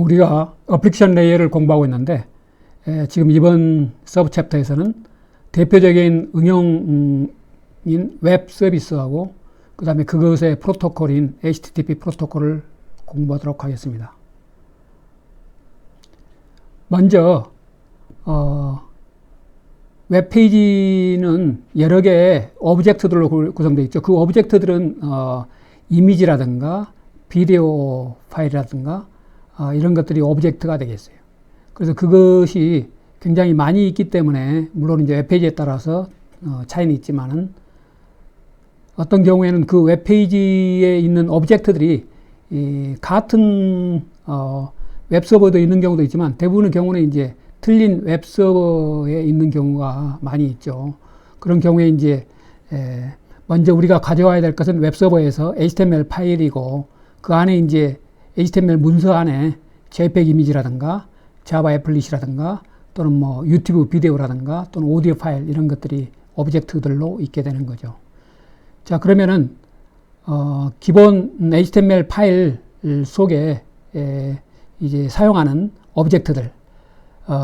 우리가 어플리케이션 레이어를 공부하고 있는데 지금 이번 서브 챕터에서는 대표적인 응용인 웹 서비스하고 그 다음에 그것의 프로토콜인 HTTP 프로토콜을 공부하도록 하겠습니다. 먼저 웹페이지는 여러 개의 오브젝트들로 구성되어 있죠. 그 오브젝트들은 이미지라든가 비디오 파일이라든가 이런 것들이 오브젝트가 되겠어요. 그래서 그것이 굉장히 많이 있기 때문에 물론 이제 웹페이지에 따라서 차이는 있지만은 어떤 경우에는 그 웹페이지에 있는 오브젝트들이 같은 웹서버도 있는 경우도 있지만 대부분의 경우는 이제 틀린 웹서버에 있는 경우가 많이 있죠. 그런 경우에 이제 먼저 우리가 가져와야 될 것은 웹서버에서 HTML 파일이고 그 안에 이제 HTML 문서 안에 JPEG 이미지라든가 자바 애플릿이라든가 또는 뭐 유튜브 비디오라든가 또는 오디오 파일 이런 것들이 오브젝트들로 있게 되는 거죠. 자, 그러면은 기본 HTML 파일 속에 이제 사용하는 오브젝트들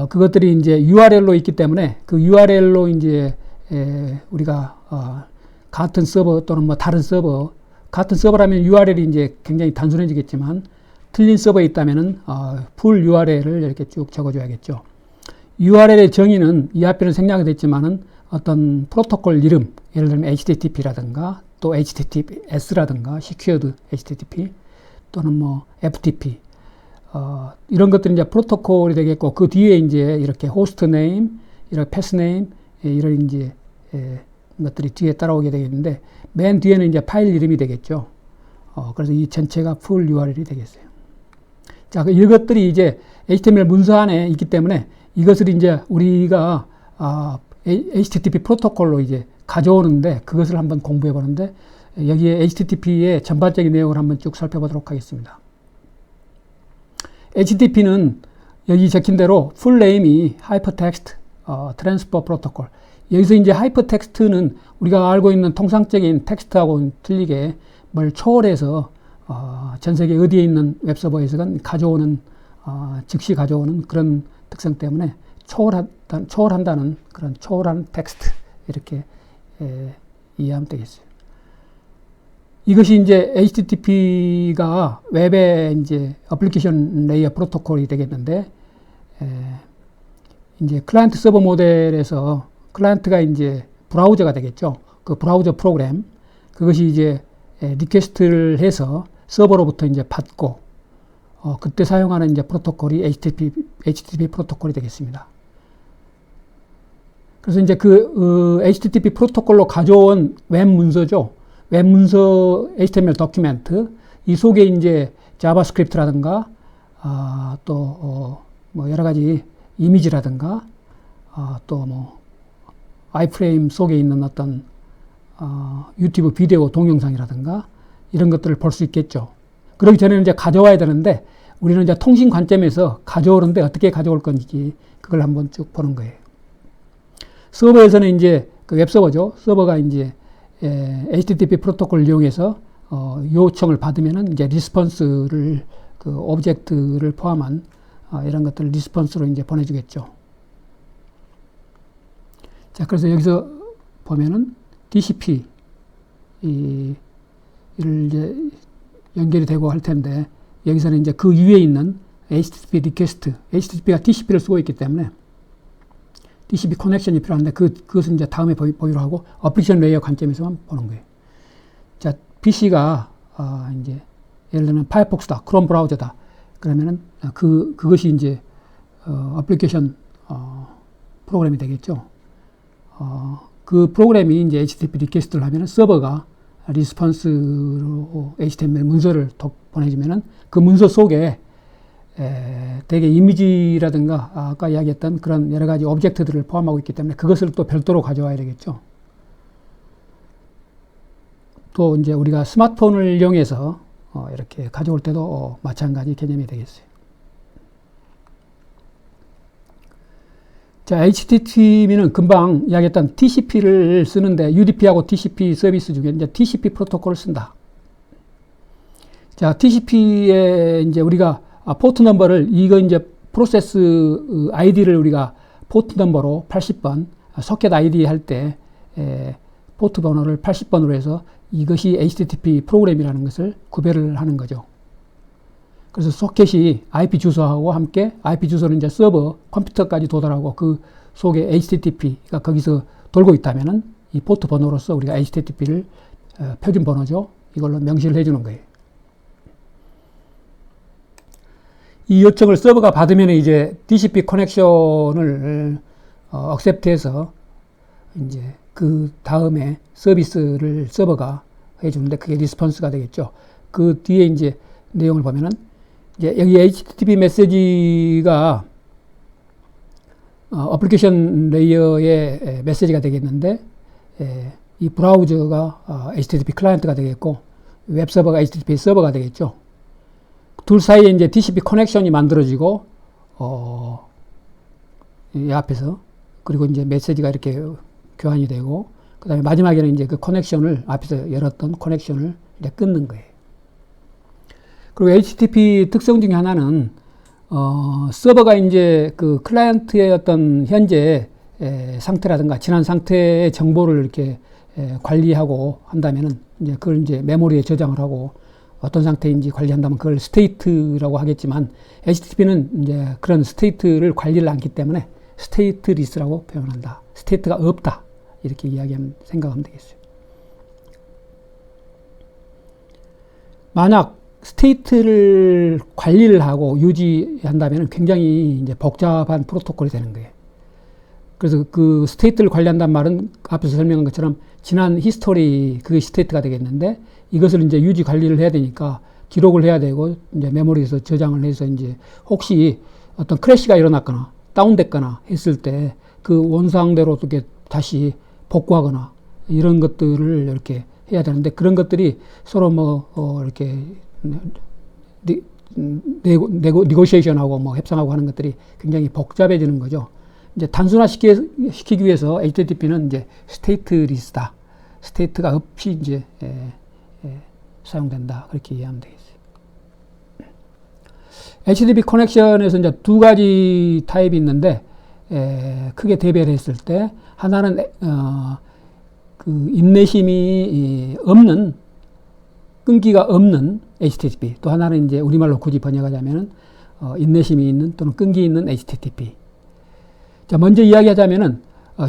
그것들이 이제 URL로 있기 때문에 그 URL로 이제 우리가 같은 서버 또는 뭐 다른 서버 같은 서버라면 URL이 이제 굉장히 단순해지겠지만 틀린 서버에 있다면은 풀 URL을 이렇게 쭉 적어줘야겠죠. URL의 정의는 이 앞에는 생략이 됐지만은 어떤 프로토콜 이름, 예를 들면 HTTP라든가 또 HTTPS라든가 Secured HTTP 또는 뭐 FTP 이런 것들이 이제 프로토콜이 되겠고 그 뒤에 이제 이렇게 호스트 네임, 이런 패스 네임 이런 이제 것들이 뒤에 따라오게 되겠는데 맨 뒤에는 이제 파일 이름이 되겠죠. 그래서 이 전체가 풀 URL이 되겠어요. 자, 이것들이 이제 HTML 문서 안에 있기 때문에 이것을 이제 우리가 HTTP 프로토콜로 이제 가져오는데 그것을 한번 공부해 보는데 여기에 HTTP의 전반적인 내용을 한번 쭉 살펴보도록 하겠습니다. HTTP는 여기 적힌 대로 풀 네임이 Hypertext Transfer Protocol. 여기서 이제 하이퍼텍스트는 우리가 알고 있는 통상적인 텍스트하고는 틀리게 뭘 초월해서 전 세계 어디에 있는 웹서버에서건 가져오는 즉시 가져오는 그런 특성 때문에 초월한다는 그런 초월한 텍스트 이렇게 이해하면 되겠어요. 이것이 이제 HTTP가 웹의 이제 어플리케이션 레이어 프로토콜이 되겠는데 이제 클라이언트 서버 모델에서 클라이언트가 이제 브라우저가 되겠죠. 그 브라우저 프로그램 그것이 이제 리퀘스트를 해서 서버로부터 이제 받고 그때 사용하는 이제 프로토콜이 HTTP 프로토콜이 되겠습니다. 그래서 이제 그 HTTP 프로토콜로 가져온 웹 문서죠. 웹 문서 HTML 도큐멘트 이 속에 이제 자바스크립트라든가 또 뭐 여러 가지 이미지라든가 또 뭐 아이프레임 속에 있는 어떤 유튜브 비디오 동영상이라든가 이런 것들을 볼 수 있겠죠. 그러기 전에는 이제 가져와야 되는데 우리는 이제 통신 관점에서 가져오는데 어떻게 가져올 건지 그걸 한번 쭉 보는 거예요. 서버에서는 이제 그 웹서버죠. 서버가 이제 HTTP 프로토콜을 이용해서 요청을 받으면은 이제 리스폰스를 그 오브젝트를 포함한 이런 것들을 리스폰스로 이제 보내주겠죠. 자, 그래서 여기서 보면은 TCP 이를 이제 연결이 되고 할 텐데 여기서는 이제 그 위에 있는 HTTP 리퀘스트, HTTP가 TCP를 쓰고 있기 때문에 TCP 커넥션이 필요한데 그것은 이제 다음에 보기로 하고 어플리케이션 레이어 관점에서만 보는 거예요. 자, PC가 이제 예를 들면 파이어폭스다, 크롬 브라우저다. 그러면은 그것이 이제 어플리케이션 프로그램이 되겠죠. 그 프로그램이 이제 HTTP 리퀘스트를 하면은 서버가 리스폰스로 HTML 문서를 보내주면은 그 문서 속에 대개 이미지라든가 아까 이야기했던 그런 여러 가지 오브젝트들을 포함하고 있기 때문에 그것을 또 별도로 가져와야 되겠죠. 또 이제 우리가 스마트폰을 이용해서 이렇게 가져올 때도 마찬가지 개념이 되겠어요. 자, HTTP는 금방 이야기했던 TCP를 쓰는데 UDP하고 TCP 서비스 중에 이제 TCP 프로토콜을 쓴다. 자, TCP에 이제 우리가 포트 넘버를 이거 이제 프로세스 아이디를 우리가 포트 넘버로 80번 소켓 아이디 할 때 포트 번호를 80번으로 해서 이것이 HTTP 프로그램이라는 것을 구별을 하는 거죠. 그래서 소켓이 IP 주소하고 함께 IP 주소는 이제 서버 컴퓨터까지 도달하고 그 속에 HTTP가 거기서 돌고 있다면은 이 포트 번호로서 우리가 HTTP를 표준 번호죠. 이걸로 명시를 해주는 거예요. 이 요청을 서버가 받으면 이제 DCP 커넥션을 accept해서 이제 그 다음에 서비스를 서버가 해주는데 그게 리스폰스가 되겠죠. 그 뒤에 이제 내용을 보면은 이제 여기 HTTP 메시지가 어플리케이션 레이어의 메시지가 되겠는데 이 브라우저가 HTTP 클라이언트가 되겠고 웹 서버가 HTTP 서버가 되겠죠. 둘 사이에 이제 DCP 커넥션이 만들어지고 이 앞에서 그리고 이제 메시지가 이렇게 교환이 되고 그 다음에 마지막에는 이제 그 커넥션을 앞에서 열었던 커넥션을 이제 끊는 거예요. 그리고 HTTP 특성 중에 하나는 서버가 이제 그 클라이언트의 어떤 현재 상태라든가 지난 상태의 정보를 이렇게 관리하고 한다면은 이제 그걸 이제 메모리에 저장을 하고 어떤 상태인지 관리한다면 그걸 스테이트라고 하겠지만 HTTP는 이제 그런 스테이트를 관리를 않기 때문에 스테이트리스라고 표현한다. 스테이트가 없다. 이렇게 이야기하면 생각하면 되겠어요. 만약 스테이트를 관리를 하고 유지한다면 굉장히 이제 복잡한 프로토콜이 되는 거예요. 그래서 그 스테이트를 관리한다는 말은 앞에서 설명한 것처럼 지난 히스토리 그게 스테이트가 되겠는데 이것을 이제 유지 관리를 해야 되니까 기록을 해야 되고 이제 메모리에서 저장을 해서 이제 혹시 어떤 크래시가 일어났거나 다운됐거나 했을 때 그 원상대로 어떻게 다시 복구하거나 이런 것들을 이렇게 해야 되는데 그런 것들이 서로 이렇게 니고시에이션하고 협상하고 하는 것들이 굉장히 복잡해지는 거죠. 이제 단순화시키기 위해서 HTTP는 이제 스테이트리스다. 스테이트가 없이 이제 사용된다. 그렇게 이해하면 되겠어요. HTTP 커넥션에서 이제 두 가지 타입이 있는데 크게 대별을 했을 때 하나는 그 인내심이 없는 끈기가 없는 HTTP 또 하나는 이제 우리말로 굳이 번역하자면은 인내심이 있는 또는 끈기 있는 HTTP. 자, 먼저 이야기하자면은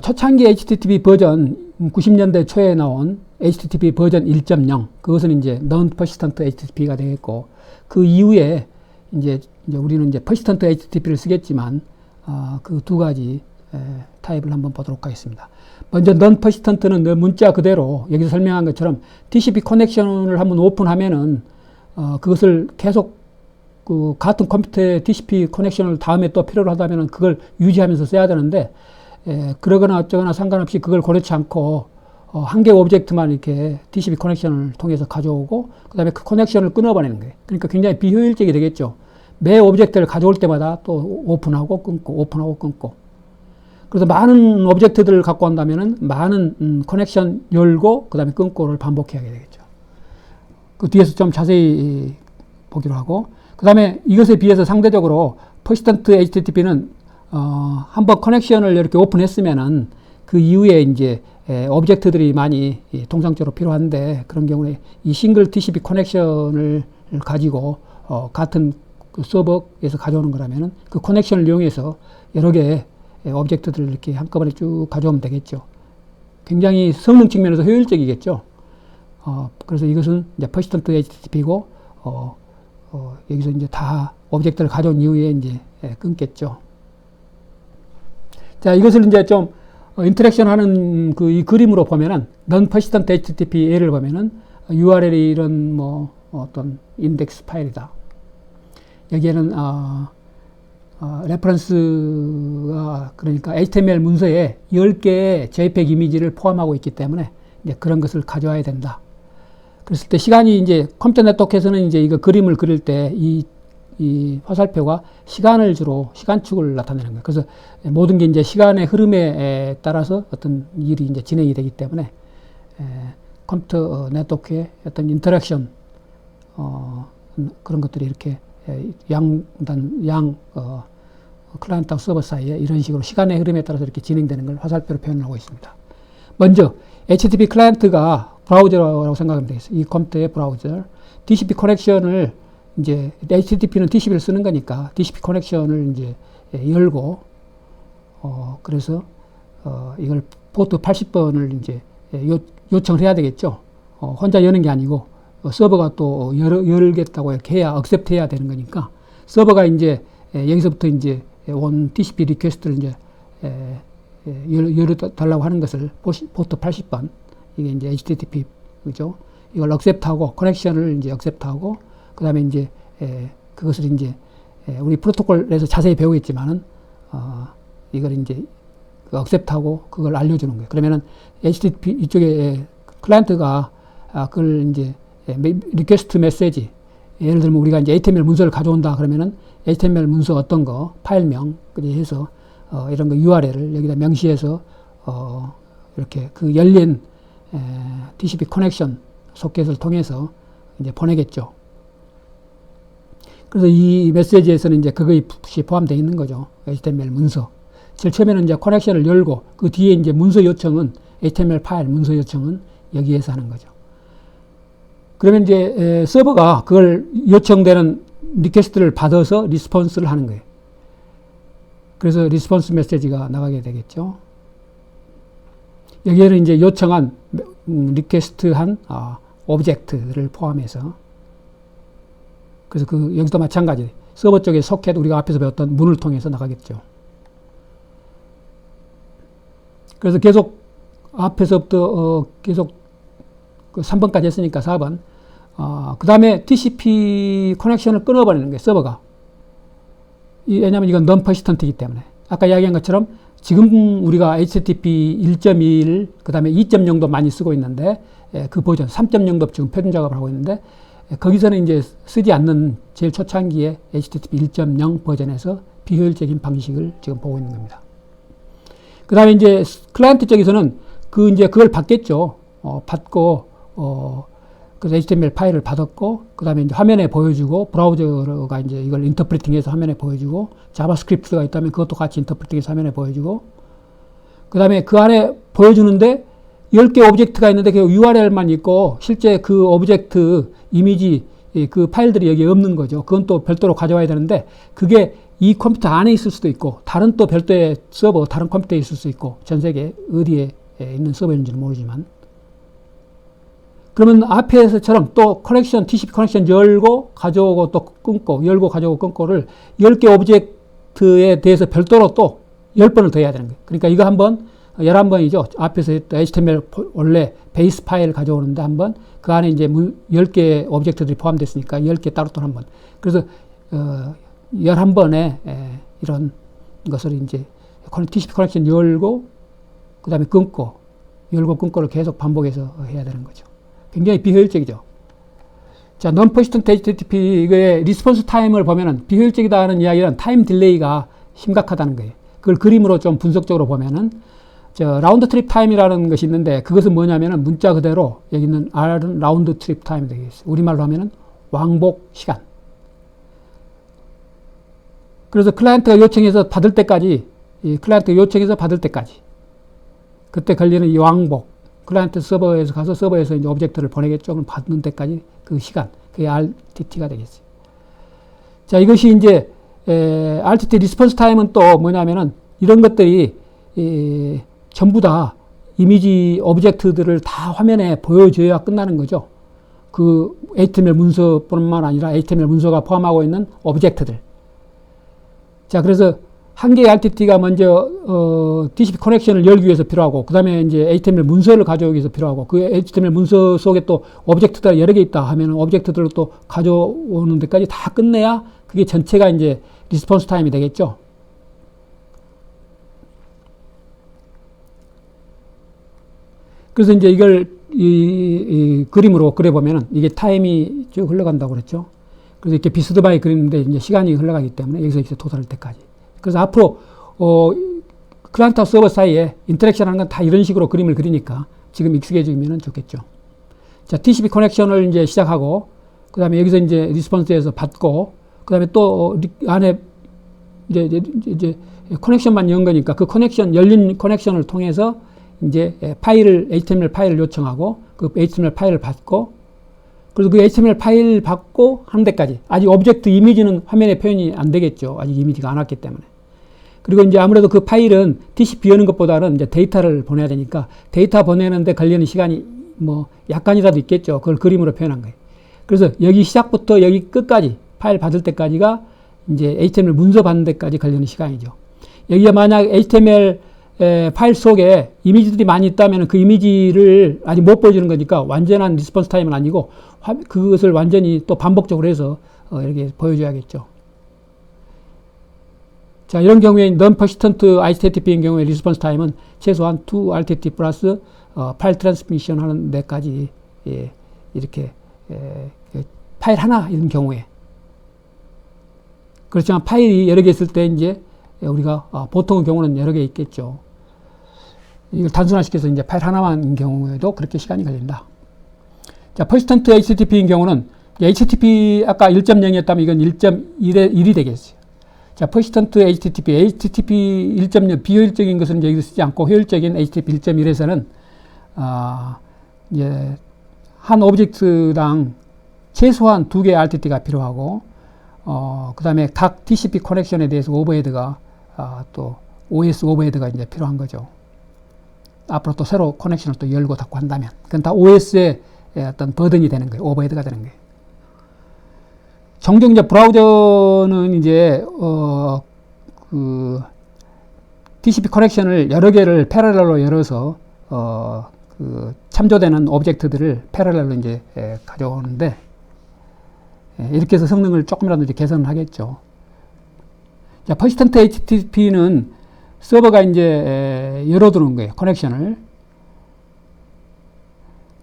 초창기 HTTP 버전 90년대 초에 나온 HTTP 버전 1.0 그것은 이제 Non-Persistent HTTP가 되겠고 그 이후에 이제 우리는 이제 Persistent HTTP를 쓰겠지만 그 두 가지 타입을 한번 보도록 하겠습니다. 먼저 Non-Persistent는 문자 그대로 여기서 설명한 것처럼 TCP 커넥션을 한번 오픈하면은 그것을 계속 그 같은 컴퓨터에 TCP 커넥션을 다음에 또 필요로 하다면은 그걸 유지하면서 써야 되는데 그러거나 어쩌거나 상관없이 그걸 고려치 않고 한 개의 오브젝트만 이렇게 TCP 커넥션을 통해서 가져오고 그 다음에 그 커넥션을 끊어버리는 거예요. 그러니까 굉장히 비효율적이 되겠죠. 매 오브젝트를 가져올 때마다 또 오픈하고 끊고 오픈하고 끊고 그래서 많은 오브젝트들을 갖고 온다면은 많은 커넥션 열고 그 다음에 끊고를 반복해야 되겠죠. 그 뒤에서 좀 자세히 보기로 하고 그 다음에 이것에 비해서 상대적으로 Persistent HTTP는 한번 커넥션을 이렇게 오픈했으면은 그 이후에 이제 오브젝트들이 많이 통상적으로 필요한데 그런 경우에 이 싱글 TCP 커넥션을 가지고 같은 그 서버에서 가져오는 거라면은 그 커넥션을 이용해서 여러 개의 오브젝트들을 이렇게 한꺼번에 쭉 가져오면 되겠죠. 굉장히 성능 측면에서 효율적이겠죠. 그래서 이것은 이제 Persistent HTTP고 여기서 이제 다 오브젝트를 가져온 이후에 이제 끊겠죠. 자, 이것을 이제 좀 인터랙션 하는 그 이 그림으로 보면은 Non-Persistent HTTP 예를 보면은 URL이 이런 어떤 인덱스 파일이다. 여기에는 레퍼런스가 그러니까 HTML 문서에 10개의 JPEG 이미지를 포함하고 있기 때문에 이제 그런 것을 가져와야 된다. 그랬을 때 시간이 이제 컴퓨터 네트워크에서는 이제 이거 그림을 그릴 때 이 화살표가 시간을 주로 시간축을 나타내는 거예요. 그래서 모든 게 이제 시간의 흐름에 따라서 어떤 일이 이제 진행이 되기 때문에 컴퓨터 네트워크의 어떤 인터랙션 그런 것들이 이렇게 클라이언트하고 서버 사이에 이런 식으로 시간의 흐름에 따라서 이렇게 진행되는 걸 화살표로 표현하고 있습니다. 먼저 HTTP 클라이언트가 브라우저라고 생각하면 되겠어요. 이 컴퓨터의 브라우저. DCP 커넥션을 이제 HTTP는 TCP를 쓰는 거니까 DCP 커넥션을 이제 열고 그래서 이걸 포트 80번을 이제 요청을 해야 되겠죠. 혼자 여는 게 아니고 서버가 또 열겠다고 이렇게 해야 억셉트 해야 되는 거니까 서버가 이제 여기서부터 이제 온 TCP 리퀘스트를 이제 열어달라고 하는 것을 포트 80번 이게 이제 HTTP 그죠? 이걸 억셉트하고 커넥션을 이제 억셉트하고 그 다음에 이제 그것을 이제 우리 프로토콜에서 자세히 배우겠지만은 이걸 이제 억셉트하고 그걸 알려주는 거예요. 그러면은 HTTP 이쪽에 클라이언트가 그걸 이제 리퀘스트 메시지 예를 들면 우리가 이제 HTML 문서를 가져온다 그러면은 HTML 문서 어떤 거 파일명 해서 이런 거 URL을 여기다 명시해서 이렇게 그 열린 TCP 커넥션 소켓을 통해서 이제 보내겠죠. 그래서 이 메시지에서는 이제 그것이 포함되어 있는 거죠. HTML 문서. 제일 처음에는 이제 커넥션을 열고 그 뒤에 이제 문서 요청은 HTML 파일 문서 요청은 여기에서 하는 거죠. 그러면 이제 서버가 그걸 요청되는 리퀘스트를 받아서 리스폰스를 하는 거예요. 그래서 리스폰스 메시지가 나가게 되겠죠. 여기에는 이제 요청한 리퀘스트한 오브젝트를 포함해서 그래서 여기도 마찬가지 서버 쪽에 소켓 우리가 앞에서 배웠던 문을 통해서 나가겠죠. 그래서 계속 앞에서부터 계속 그 3번까지 했으니까 4번 그 다음에 TCP 커넥션을 끊어버리는 거예요. 서버가. 왜냐하면 이건 non-persistent이기 때문에 아까 이야기한 것처럼 지금 우리가 HTTP 1.1 그 다음에 2.0도 많이 쓰고 있는데 그 버전 3.0도 지금 표준 작업을 하고 있는데 거기서는 이제 쓰지 않는 제일 초창기의 HTTP 1.0 버전에서 비효율적인 방식을 지금 보고 있는 겁니다. 그 다음에 이제 클라이언트 쪽에서는 이제 그걸 받겠죠. 받고, 그래서 HTML 파일을 받았고, 그 다음에 이제 화면에 보여주고, 브라우저가 이제 이걸 인터프리팅해서 화면에 보여주고, 자바스크립트가 있다면 그것도 같이 인터프리팅해서 화면에 보여주고, 그 다음에 그 안에 보여주는데 10개 오브젝트가 있는데 그 URL만 있고, 실제 그 오브젝트 이미지, 그 파일들이 여기에 없는 거죠. 그건 또 별도로 가져와야 되는데, 그게 이 컴퓨터 안에 있을 수도 있고, 다른 또 별도의 서버, 다른 컴퓨터에 있을 수 있고, 전 세계 어디에 있는 서버인지는 모르지만. 그러면 앞에서처럼 또 커넥션, TCP 커넥션 열고, 가져오고 또 끊고, 열고, 가져오고, 끊고를 10개 오브젝트에 대해서 별도로 또 10번을 더 해야 되는 거예요. 그러니까 이거 한번, 11번이죠. 앞에서 했던 HTML 원래 베이스 파일 가져오는데 한번, 그 안에 이제 10개 오브젝트들이 포함됐으니까 10개 따로 또 한 번. 그래서, 11번에 이런 것을 이제 TCP 커넥션 열고 그 다음에 끊고 열고 끊고를 계속 반복해서 해야 되는 거죠. 굉장히 비효율적이죠. 자, non-persistent HTTP 이거의 리스폰스 타임을 보면은 비효율적이다는 이야기는 타임 딜레이가 심각하다는 거예요. 그걸 그림으로 좀 분석적으로 보면은 라운드 트립 타임이라는 것이 있는데 그것은 뭐냐면은 문자 그대로 여기 있는 R은 라운드 트립 타임이 되겠어요. 우리말로 하면은 왕복 시간. 그래서 클라이언트가 요청해서 받을 때까지, 클라이언트가 요청해서 받을 때까지, 그때 걸리는 이 왕복, 클라이언트 서버에서 가서 서버에서 이제 오브젝트를 보내겠죠. 그럼 받는 때까지 그 시간, 그게 RTT가 되겠어요. 자, 이것이 이제, RTT 리스폰스 타임은 또 뭐냐면은 이런 것들이, 전부 다 이미지 오브젝트들을 다 화면에 보여줘야 끝나는 거죠. 그 HTML 문서뿐만 아니라 HTML 문서가 포함하고 있는 오브젝트들. 자, 그래서 한 개의 RTT가 먼저 TCP 커넥션을 열기 위해서 필요하고 그 다음에 이제 HTML 문서를 가져오기 위해서 필요하고 그 HTML 문서 속에 또 오브젝트가 여러 개 있다 하면 오브젝트들을 또 가져오는 데까지 다 끝내야 그게 전체가 이제 리스폰스 타임이 되겠죠. 그래서 이제 이걸 이 그림으로 그려보면은 이게 타임이 쭉 흘러간다고 그랬죠. 그래서 이렇게 비스드 바이 그리는데 이제 시간이 흘러가기 때문에 여기서 이제 도달할 때까지. 그래서 앞으로, 클라이언트와 서버 사이에 인터랙션 하는 건 다 이런 식으로 그림을 그리니까 지금 익숙해지면 좋겠죠. 자, TCP 커넥션을 이제 시작하고, 그 다음에 여기서 이제 리스폰스에서 받고, 그 다음에 또 안에 이제 커넥션만 연 거니까 그 커넥션, 열린 커넥션을 통해서 이제 HTML 파일을 요청하고 그 HTML 파일을 받고 그래서 그 HTML 파일 받고 하는 데까지 아직 오브젝트 이미지는 화면에 표현이 안 되겠죠. 아직 이미지가 안 왔기 때문에. 그리고 이제 아무래도 그 파일은 TCP 여는 것보다는 이제 데이터를 보내야 되니까 데이터 보내는데 걸리는 시간이 뭐 약간이라도 있겠죠. 그걸 그림으로 표현한 거예요. 그래서 여기 시작부터 여기 끝까지 파일 받을 때까지가 이제 HTML 문서 받는 데까지 걸리는 시간이죠. 여기가 만약 HTML 파일 속에 이미지들이 많이 있다면 그 이미지를 아직 못 보여주는 거니까 완전한 리스폰스 타임은 아니고 그것을 완전히 또 반복적으로 해서 이렇게 보여줘야겠죠. 자, 이런 경우에 non-persistent HTTP인 경우에 리스폰스 타임은 최소한 2RTT 플러스 파일 트랜스미션 하는 데까지 이렇게 파일 하나 이런 경우에 그렇지만 파일이 여러 개 있을 때 이제 우리가 보통의 경우는 여러 개 있겠죠. 이걸 단순화시켜서 이제 파일 하나만인 경우에도 그렇게 시간이 걸린다. 자, persistent HTTP인 경우는 HTTP 아까 1.0이었다면 이건 1.1이 되겠어요. 자, persistent HTTP 1.0 비효율적인 것은 여기서 쓰지 않고 효율적인 HTTP 1.1에서는 이제 한 오브젝트당 최소한 2개의 RTT가 필요하고 그 다음에 각 TCP 커넥션에 대해서 오버헤드가 또 OS 오버헤드가 이제 필요한 거죠. 앞으로 또 새로 커넥션을 또 열고 닫고 한다면 그건 다 OS의 어떤 버든이 되는 거예요. 오버헤드가 되는 거예요. 종종 이제 브라우저는 이제 그 TCP 커넥션을 여러 개를 패러렐로 열어서 그 참조되는 오브젝트들을 패러렐로 이제 가져오는데 이렇게 해서 성능을 조금이라도 이제 개선을 하겠죠. 자, persistent HTTP는 서버가 이제 열어두는 거예요. 커넥션을.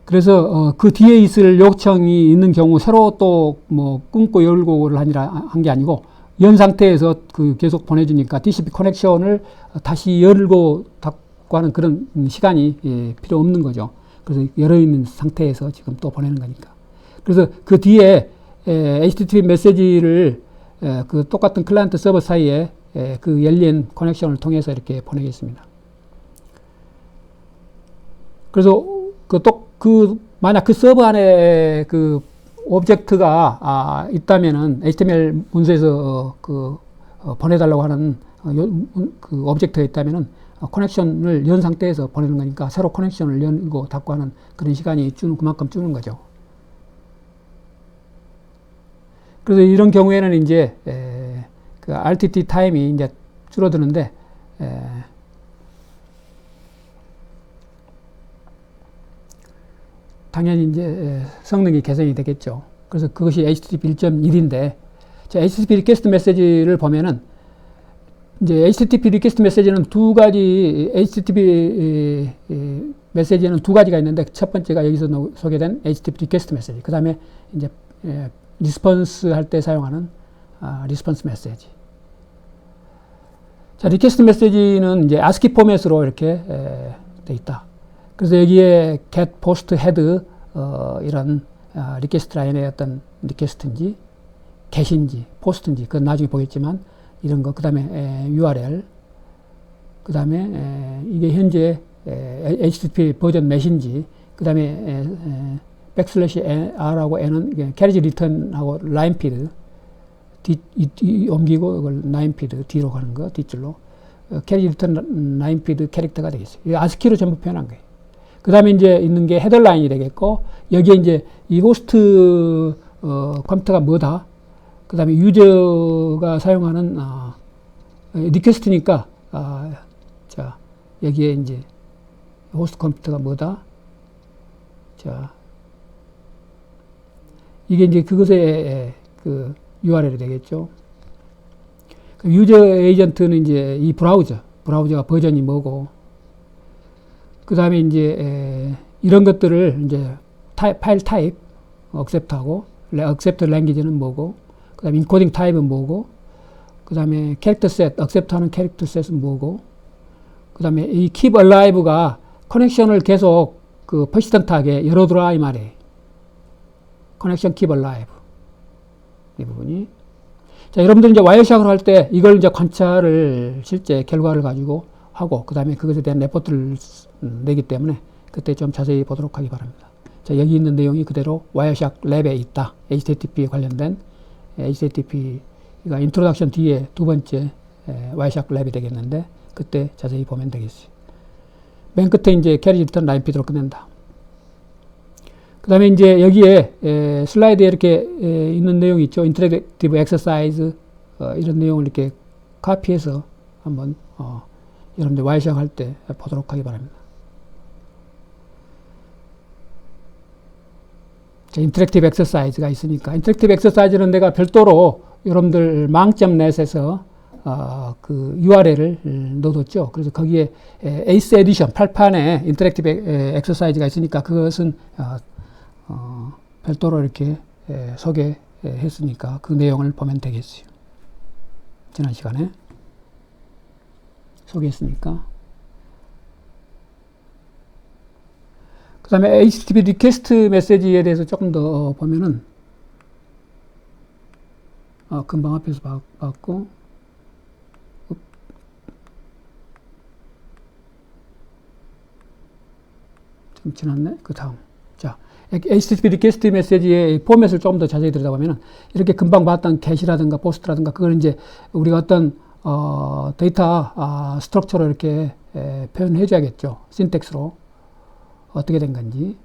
그래서 그 뒤에 있을 요청이 있는 경우 새로 또 뭐 끊고 열고를 한 게 아니고 연 상태에서 그 계속 보내주니까 TCP 커넥션을 다시 열고 닫고 하는 그런 시간이 필요 없는 거죠. 그래서 열어있는 상태에서 지금 또 보내는 거니까. 그래서 그 뒤에 HTTP 메시지를 그 똑같은 클라이언트 서버 사이에 그 열린 커넥션을 통해서 이렇게 보내겠습니다. 그래서 만약 그 서버 안에 그 오브젝트가 있다면은 HTML 문서에서 보내달라고 하는 그 오브젝트가 있다면은 커넥션을 연 상태에서 보내는 거니까 새로 커넥션을 열고 닫고 하는 그런 시간이 그만큼 주는 거죠. 그래서 이런 경우에는 이제 그 RTT 타임이 이제 줄어드는데 당연히 이제 성능이 개선이 되겠죠. 그래서 그것이 HTTP 1.1인데 HTTP 리퀘스트 메시지를 보면은 이제 HTTP 리퀘스트 메시지는 두 가지 HTTP 메시지는 두 가지가 있는데 첫 번째가 여기서 소개된 HTTP 리퀘스트 메시지. 그 다음에 이제 리스폰스 할 때 사용하는 리스폰스 메시지. 자, 리퀘스트 메시지는 이제 ASCII 포맷으로 이렇게 돼 있다. 그래서 여기에 get, post, head 이런 리퀘스트 라인의 어떤 리퀘스트인지 get인지 post인지 그건 나중에 보겠지만 이런 거, 그 다음에 URL, 그 다음에 이게 현재 HTTP 버전 몇인지, 그 다음에 \r하고 n은 carriage return하고 line feed 옮기고 이걸 line feed 뒤로 가는 거 뒷줄로 carriage return line feed 캐릭터가 되겠어요. 이거 ASCII로 전부 표현한 거예요. 그 다음에 이제 있는 게 헤더 라인이 되겠고 여기에 이제 이 호스트 컴퓨터가 뭐다. 그 다음에 유저가 사용하는 리퀘스트니까 자 여기에 이제 호스트 컴퓨터가 뭐다. 자 이게 이제 그것의 그 URL이 되겠죠. 그 유저 에이전트는 이제 이 브라우저가 버전이 뭐고, 그 다음에 이제 이런 것들을 이제 파일 타입, accept하고, accept 랭귀지는 뭐고, 그 다음에 인코딩 타입은 뭐고, 그 다음에 캐릭터 셋, accept하는 캐릭터 셋은 뭐고, 그 다음에 이 keep alive가 커넥션을 계속 그 persistent하게 열어두라 이 말이에요. 커넥션 keep alive 이 부분이. 자, 여러분들 이제 와이어샥을 할 때 이걸 이제 관찰을 실제 결과를 가지고 하고 그 다음에 그것에 대한 레포트를 내기 때문에 그때 좀 자세히 보도록 하기 바랍니다. 자, 여기 있는 내용이 그대로 와이어샥 랩에 있다. HTTP에 관련된 HTTP가 인트로덕션 뒤에 두 번째 와이어샥 랩이 되겠는데 그때 자세히 보면 되겠어요. 맨 끝에 이제 캐리지 리턴 라인 피드로 끝낸다. 그 다음에 이제 여기에 슬라이드에 이렇게 있는 내용이 있죠. 인터랙티브 엑서사이즈 이런 내용을 이렇게 카피해서 한번 여러분들 와이어샥 할 때 보도록 하기 바랍니다. 자, 인터랙티브 엑서사이즈가 있으니까 인터랙티브 엑서사이즈는 내가 별도로 여러분들 망.net에서 그 URL을 넣어뒀죠. 그래서 거기에 에이스 에디션 8판에 인터랙티브 엑서사이즈가 있으니까 그것은 별도로 이렇게 소개했으니까 그 내용을 보면 되겠어요. 지난 시간에 소개했으니까. 그 다음에 HTTP 리퀘스트 메시지에 대해서 조금 더 보면은 금방 앞에서 봤고 좀 지났네. 그 다음. 자, HTTP 리퀘스트 메시지의 포맷을 조금 더 자세히 들여다보면 이렇게 금방 봤던 게시라든가 포스트라든가 그걸 이제 우리가 어떤 데이터 스트럭처로 이렇게 표현해 줘야겠죠. 신텍스로 어떻게 된 건지.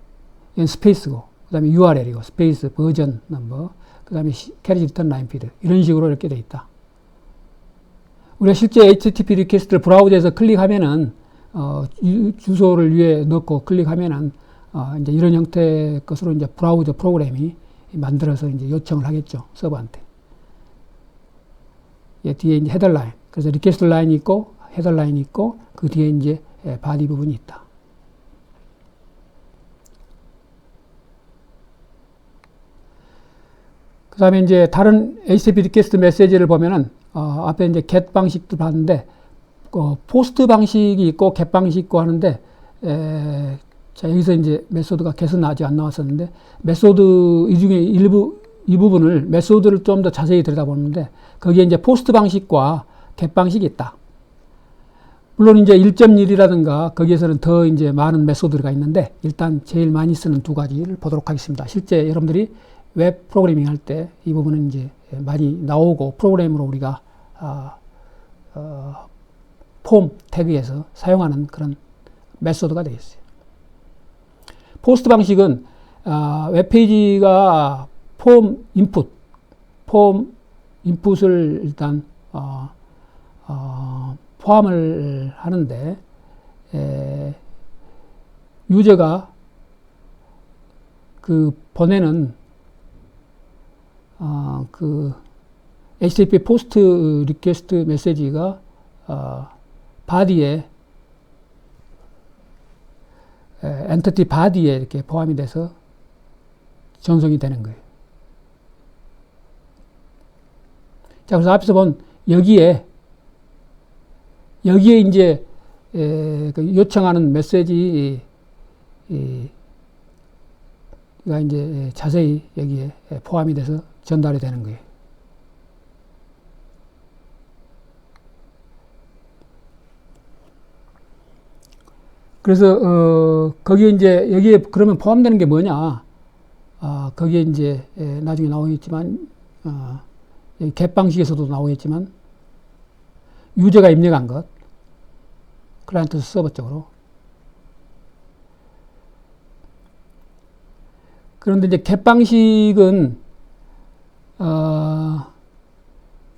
이건 스페이스고 그 다음에 URL이고 스페이스 버전 넘버 그 다음에 캐리지 리턴 라인 피드 이런 식으로 이렇게 돼 있다. 우리가 실제 HTTP 리퀘스트를 브라우저에서 클릭하면은 주소를 위에 넣고 클릭하면은 이제 이런 형태의 것으로 이제 브라우저 프로그램이 만들어서 이제 요청을 하겠죠. 서버한테. 예, 뒤에 이제 헤더 라인. 그래서 리퀘스트 라인이 있고 헤더 라인이 있고 그 뒤에 이제 바디 부분이 있다. 그 다음에 이제 다른 HTTP 리퀘스트 메시지를 보면은 앞에 이제 get 방식도 봤는데 포스트 방식이 있고 get 방식이 있고 하는데 자, 여기서 이제 메소드가 get은 아직 안 나왔었는데 메소드 이 중에 이 부분을 메소드를 좀 더 자세히 들여다보는데 거기에 이제 포스트 방식과 get 방식이 있다. 물론 이제 1.1이라든가 거기에서는 더 이제 많은 메소드가 있는데 일단 제일 많이 쓰는 두 가지를 보도록 하겠습니다. 실제 여러분들이 웹 프로그래밍 할 때 이 부분은 이제 많이 나오고 프로그램으로 우리가 폼 태그에서 사용하는 그런 메소드가 되겠어요. 포스트 방식은 웹페이지가 폼 인풋을 일단 포함을 하는데 유저가 그 보내는 그 HTTP 포스트 리퀘스트 메시지가 바디에 엔티티 바디에 이렇게 포함이 돼서 전송이 되는 거예요. 자, 그래서 앞에서 본 여기에 이제 그 요청하는 메시지가 이제 자세히 여기에 포함이 돼서 전달이 되는 거예요. 그래서 거기에 이제 여기에 그러면 포함되는 게 뭐냐? 거기에 이제 나중에 나오겠지만 여기 get 방식에서도 나오겠지만 유저가 입력한 것, 클라이언트 서버 쪽으로. 그런데 이제 get 방식은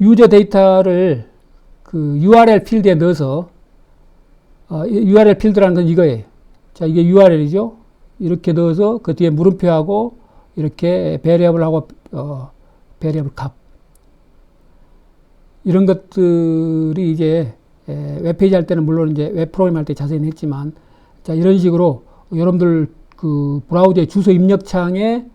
유저 데이터를 그 URL 필드에 넣어서 URL 필드라는 건 이거예요. 자, 이게 URL이죠. 이렇게 넣어서 그 뒤에 물음표하고 이렇게 베리어블하고 베리어블 값 이런 것들이 이제 웹페이지 할 때는 물론 이제 웹 프로그램 할 때 자세히는 했지만 자, 이런 식으로 여러분들 그 브라우저의 주소 입력창에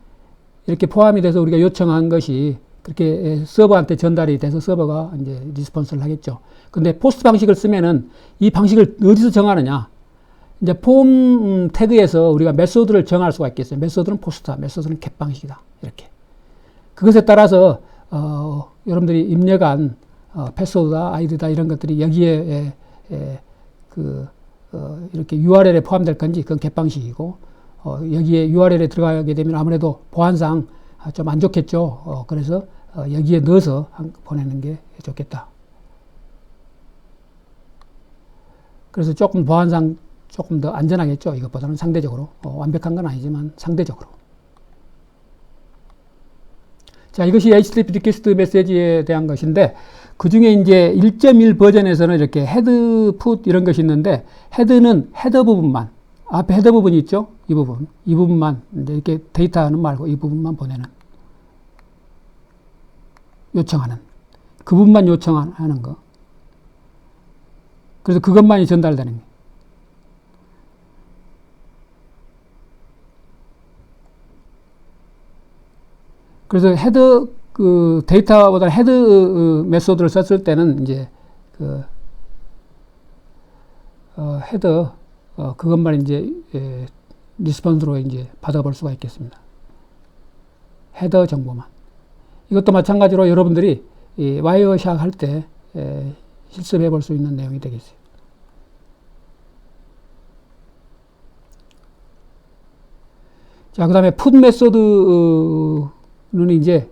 이렇게 포함이 돼서 우리가 요청한 것이 그렇게 서버한테 전달이 돼서 서버가 이제 리스폰스를 하겠죠. 근데 포스트 방식을 쓰면은 이 방식을 어디서 정하느냐? 이제 폼 태그에서 우리가 메소드를 정할 수가 있겠어요. 메소드는 포스트다. 메소드는 get 방식이다. 이렇게. 그것에 따라서 여러분들이 입력한 패스워드다, 아이디다 이런 것들이 여기에 이렇게 URL에 포함될 건지 그건 객방식이고, 여기에 URL에 들어가게 되면 아무래도 보안상 좀 안 좋겠죠. 그래서 여기에 넣어서 보내는 게 좋겠다. 그래서 조금 보안상 조금 더 안전하겠죠. 이것보다는 상대적으로. 완벽한 건 아니지만 상대적으로. 자, 이것이 HTTP 리퀘스트 메시지에 대한 것인데, 그 중에 이제 1.1 버전에서는 이렇게 헤드, 풋 이런 것이 있는데, 헤드는 헤더 부분만, 앞에 헤더 부분이 있죠? 이 부분만, 이제 이렇게 데이터는 말고 이 부분만 보내는, 요청하는, 그 부분만 요청하는 거. 그래서 그것만이 전달되는 거. 그래서 헤더, 데이터보다 헤드 메소드를 썼을 때는 이제 헤더, 그것만 이제, 리스폰스로 이제 받아볼 수가 있겠습니다. 헤더 정보만. 이것도 마찬가지로 여러분들이 와이어샥 할 때, 실습해 볼 수 있는 내용이 되겠어요. 자, 그 다음에 풋 메소드는 이제,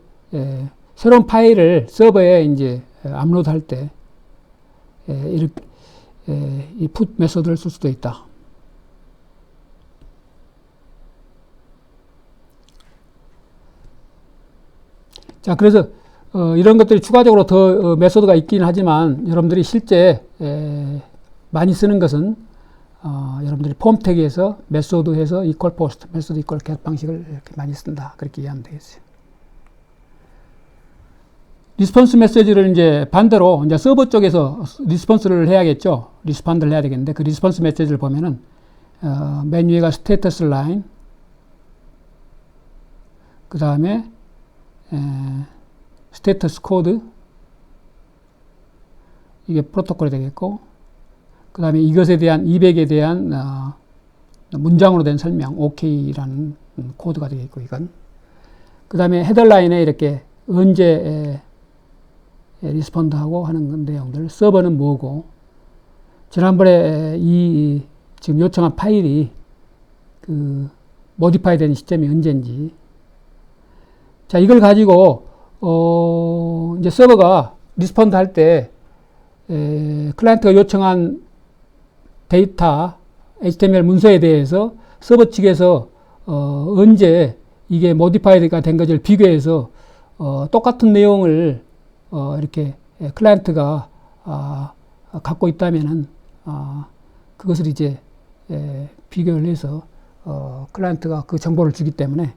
새로운 파일을 서버에 이제 업로드 할 때, 이렇게, 이 풋 메소드를 쓸 수도 있다. 자, 그래서, 이런 것들이 추가적으로 더 메소드가 있긴 하지만 여러분들이 실제 많이 쓰는 것은 여러분들이 폼 태그에서 메소드 해서 equal post, 메소드 equal get 방식을 이렇게 많이 쓴다. 그렇게 이해하면 되겠어요. 리스폰스 메시지를 이제 반대로 이제 서버 쪽에서 리스폰스를 해야겠죠. 리스폰드를 해야 되겠는데 그 리스폰스 메시지를 보면은 맨 위에가 스테이터스 라인, 그 다음에 스테이터스 코드, 이게 프로토콜이 되겠고, 그 다음에 이것에 대한 200에 대한 문장으로 된 설명, OK라는 코드가 되겠고, 이건. 그 다음에 헤더라인에 이렇게 언제 리스폰드하고 하는 내용들, 서버는 뭐고, 지난번에 이 지금 요청한 파일이 모디파이 된 시점이 언제인지. 자, 이걸 가지고 이제 서버가 리스폰드 할 때 클라이언트가 요청한 데이터 HTML 문서에 대해서 서버 측에서 언제 이게 모디파이드가 된 것을 비교해서 똑같은 내용을 이렇게 클라이언트가 갖고 있다면은 그것을 이제 비교를 해서 클라이언트가 그 정보를 주기 때문에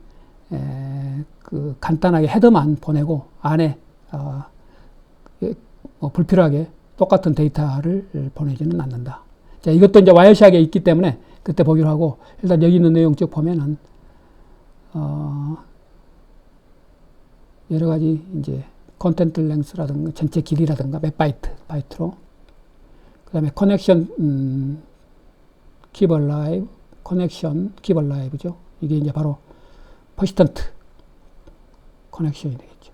그 간단하게 헤더만 보내고 안에 불필요하게 똑같은 데이터를 보내지는 않는다. 자, 이것도 이제 와이어샥에 있기 때문에 그때 보기로 하고, 일단 여기 있는 내용 쭉 보면은 여러 가지 이제 컨텐트 랭스라든가 전체 길이라든가 몇 바이트로, 그 다음에 커넥션 keep alive, 커넥션 keep alive죠. 이게 이제 바로 퍼시스턴트 커넥션이 되겠죠.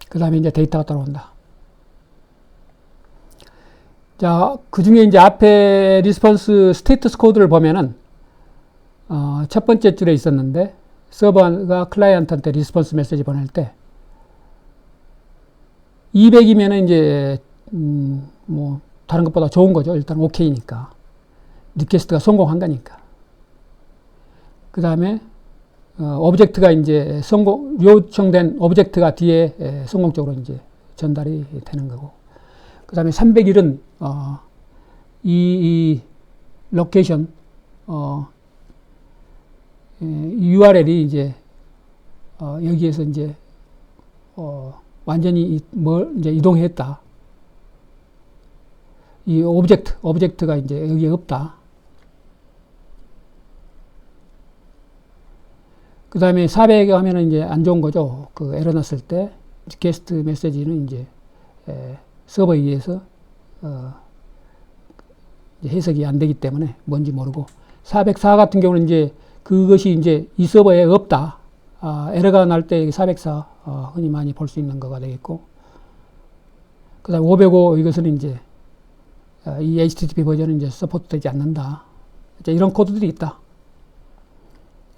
그 다음에 이제 데이터가 따라온다. 자, 그 중에 이제 앞에 리스폰스 스테이터스 코드를 보면은, 첫 번째 줄에 있었는데, 서버가 클라이언트한테 리스폰스 메시지 보낼 때, 200이면은 이제, 뭐, 다른 것보다 좋은 거죠. 일단 OK니까. 리퀘스트가 성공한 거니까. 그 다음에, 오브젝트가 이제 요청된 오브젝트가 뒤에 성공적으로 이제 전달이 되는 거고. 그 다음에 301은, 이 로케이션, URL이 이제, 여기에서 이제, 완전히 이제 이동했다. 이 오브젝트가 이제 여기에 없다. 그 다음에 400에 하면은 이제 안 좋은 거죠. 그 에러 났을 때, 리퀘스트 메시지는 이제, 서버에 의해서, 이제 해석이 안 되기 때문에 뭔지 모르고, 404 같은 경우는 이제 그것이 이제 이 서버에 없다. 에러가 날 때 404 흔히 많이 볼 수 있는 거가 되겠고, 그 다음에 505 이것은 이제 이 HTTP 버전은 이제 서포트되지 않는다. 이런 코드들이 있다.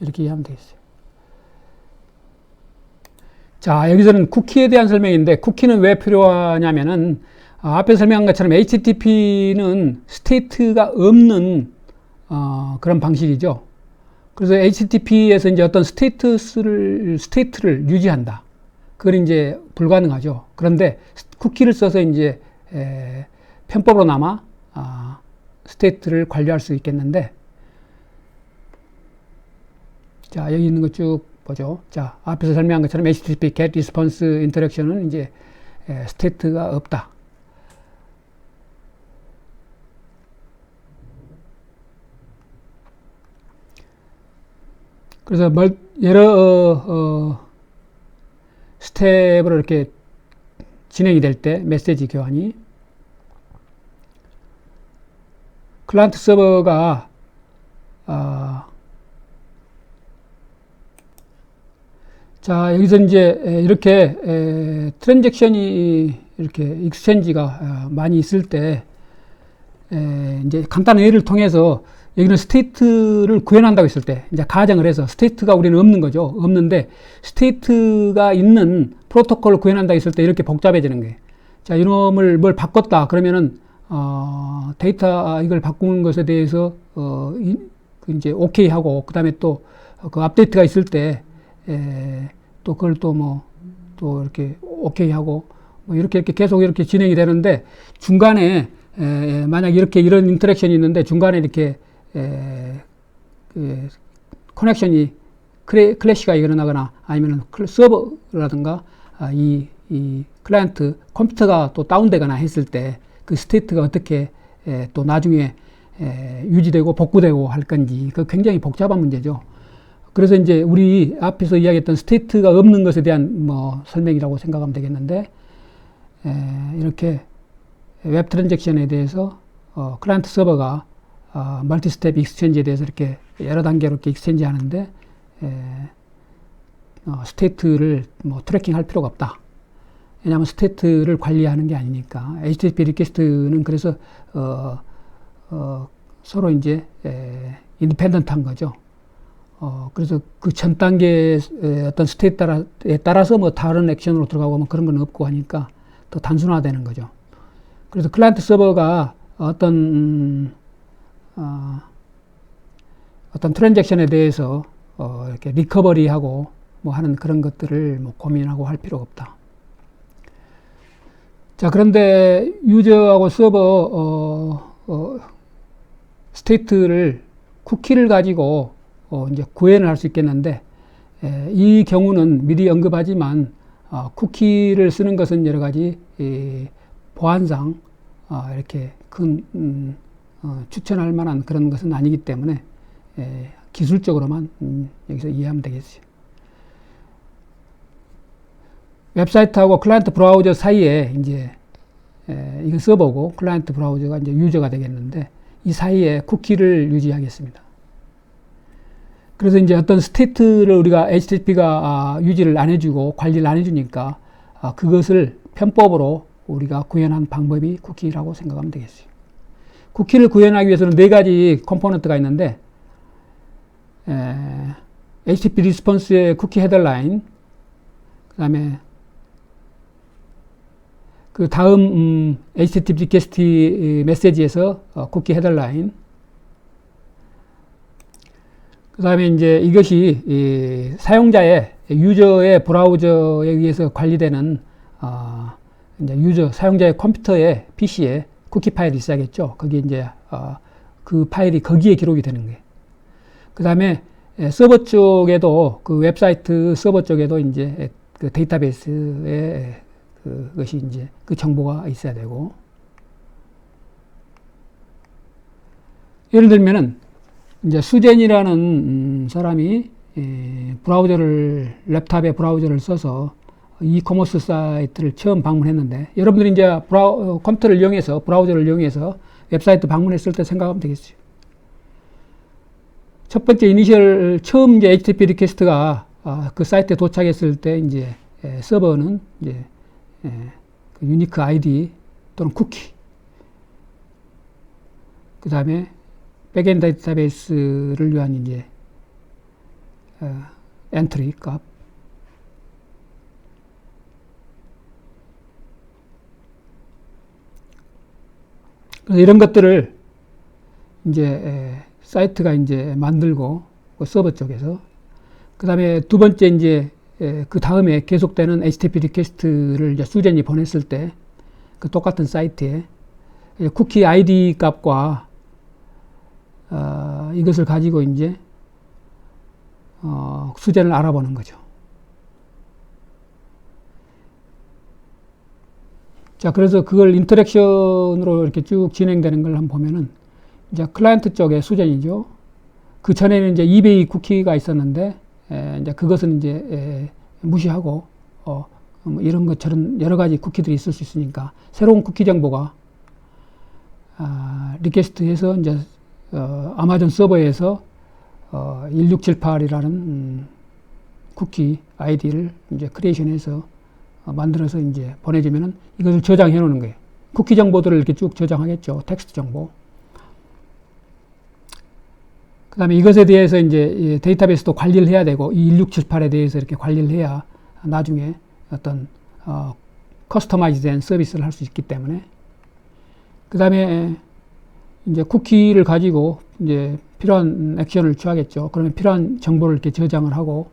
이렇게 이해하면 되겠어요. 자, 여기서는 쿠키에 대한 설명인데, 쿠키는 왜 필요하냐면은, 앞에 설명한 것처럼 HTTP는 스테이트가 없는, 그런 방식이죠. 그래서 HTTP에서 이제 어떤 스테이트를 유지한다. 그건 이제 불가능하죠. 그런데 쿠키를 써서 이제, 편법으로나마, 스테이트를 관리할 수 있겠는데, 자, 여기 있는 거 쭉 보죠. 자, 앞에서 설명한 것처럼 HTTP GET RESPONSE 인터랙션은 이제 스테이트가 없다. 그래서 여러 스텝으로 이렇게 진행이 될 때 메시지 교환이 클라이언트 서버가 자, 여기서 이제 이렇게 트랜잭션이 이렇게 익스체인지가 많이 있을 때 이제 간단한 예를 통해서 여기는 스테이트를 구현한다고 했을 때 이제 가정을 해서 스테이트가 우리는 없는 거죠. 없는데 스테이트가 있는 프로토콜을 구현한다고 했을 때 이렇게 복잡해지는 거예요. 자, 이놈을 뭘 바꿨다 그러면은 데이터 이걸 바꾸는 것에 대해서 이제 오케이 하고 그다음에 또 그 업데이트가 있을 때 또 그걸 또 이렇게 오케이 하고 뭐 이렇게 계속 이렇게 진행이 되는데 중간에 만약 이렇게 이런 인터랙션이 있는데 중간에 이렇게 그 커넥션이 클래시가 일어나거나 아니면 서버라든가 이 클라이언트 컴퓨터가 또 다운되거나 했을 때 그 스테이트가 어떻게 또 나중에 유지되고 복구되고 할 건지 그 굉장히 복잡한 문제죠. 그래서 이제 우리 앞에서 이야기했던 스테이트가 없는 것에 대한 설명이라고 생각하면 되겠는데 이렇게 웹 트랜잭션에 대해서 클라이언트 서버가 멀티 스텝 익스체인지에 대해서 이렇게 여러 단계로 이렇게 익스체인지 하는데 스테이트를 트래킹 할 필요가 없다. 왜냐하면 스테이트를 관리하는 게 아니니까. HTTP 리퀘스트는 그래서 서로 이제 인디펜던트한 거죠. 그래서 그 전 단계의 어떤 스테이트에 따라서 다른 액션으로 들어가고 그런 건 없고 하니까 더 단순화되는 거죠. 그래서 클라이언트 서버가 어떤 트랜잭션에 대해서 이렇게 리커버리하고 하는 그런 것들을 고민하고 할 필요가 없다. 자, 그런데 유저하고 서버 스테이트를 쿠키를 가지고 이제 구현을 할 수 있겠는데 이 경우는 미리 언급하지만 쿠키를 쓰는 것은 여러 가지 보안상 이렇게 큰 추천할 만한 그런 것은 아니기 때문에 기술적으로만 여기서 이해하면 되겠어요. 웹사이트하고 클라이언트 브라우저 사이에 이제 이건 서버고 클라이언트 브라우저가 이제 유저가 되겠는데 이 사이에 쿠키를 유지하겠습니다. 그래서 이제 어떤 스테이트를 우리가 HTTP가 유지를 안 해주고 관리를 안 해주니까 그것을 편법으로 우리가 구현한 방법이 쿠키라고 생각하면 되겠어요. 쿠키를 구현하기 위해서는 네 가지 컴포넌트가 있는데 HTTP 리스폰스의 쿠키 헤더라인, 그 다음에 그 다음 HTTP 리퀘스트 메시지에서 쿠키 헤더라인, 그 다음에 이제 이것이 사용자의 유저의 브라우저에 의해서 관리되는 이제 사용자의 컴퓨터의 PC에 쿠키 파일이 있어야겠죠. 거기에 이제 그 파일이 거기에 기록이 되는 거예요. 그 다음에 서버 쪽에도 그 웹사이트 서버 쪽에도 이제 그 데이터베이스에 그것이 이제 그 정보가 있어야 되고, 예를 들면은 이제 수젠이라는 사람이 랩탑에 브라우저를 써서 이커머스 사이트를 처음 방문했는데, 여러분들이 이제 컴퓨터를 이용해서 브라우저를 이용해서 웹사이트 방문했을 때 생각하면 되겠어요. 첫 번째 이니셜 처음 이제 HTTP 리퀘스트가 그 사이트에 도착했을 때 이제 서버는 이제 그 유니크 아이디 또는 쿠키, 그 다음에 백엔드 데이터베이스를 위한 이제 엔트리 값, 그래서 이런 것들을 이제 사이트가 이제 만들고 그 서버 쪽에서, 그 다음에 두 번째 이제 그 다음에 계속되는 HTTP 리퀘스트를 이제 수전이 보냈을 때 그 똑같은 사이트에 쿠키 아이디 값과 이것을 가지고 이제 수전을 알아보는 거죠. 자, 그래서 그걸 인터랙션으로 이렇게 쭉 진행되는 걸 한번 보면은, 이제 클라이언트 쪽의 수전이죠. 그 전에는 이제 이베이 쿠키가 있었는데, 이제 그것은 이제 무시하고, 뭐 이런 것처럼 여러 가지 쿠키들이 있을 수 있으니까, 새로운 쿠키 정보가, 리퀘스트해서 이제, 아마존 서버에서, 1678이라는, 쿠키 아이디를 이제 크리에이션해서 만들어서 이제 보내주면은 이것을 저장해 놓는 거예요. 쿠키 정보들을 이렇게 쭉 저장하겠죠. 텍스트 정보. 그 다음에 이것에 대해서 이제 데이터베이스도 관리를 해야 되고, 이 1678에 대해서 이렇게 관리를 해야 나중에 어떤, 커스터마이즈 된 서비스를 할 수 있기 때문에. 그 다음에 이제 쿠키를 가지고 이제 필요한 액션을 취하겠죠. 그러면 필요한 정보를 이렇게 저장을 하고,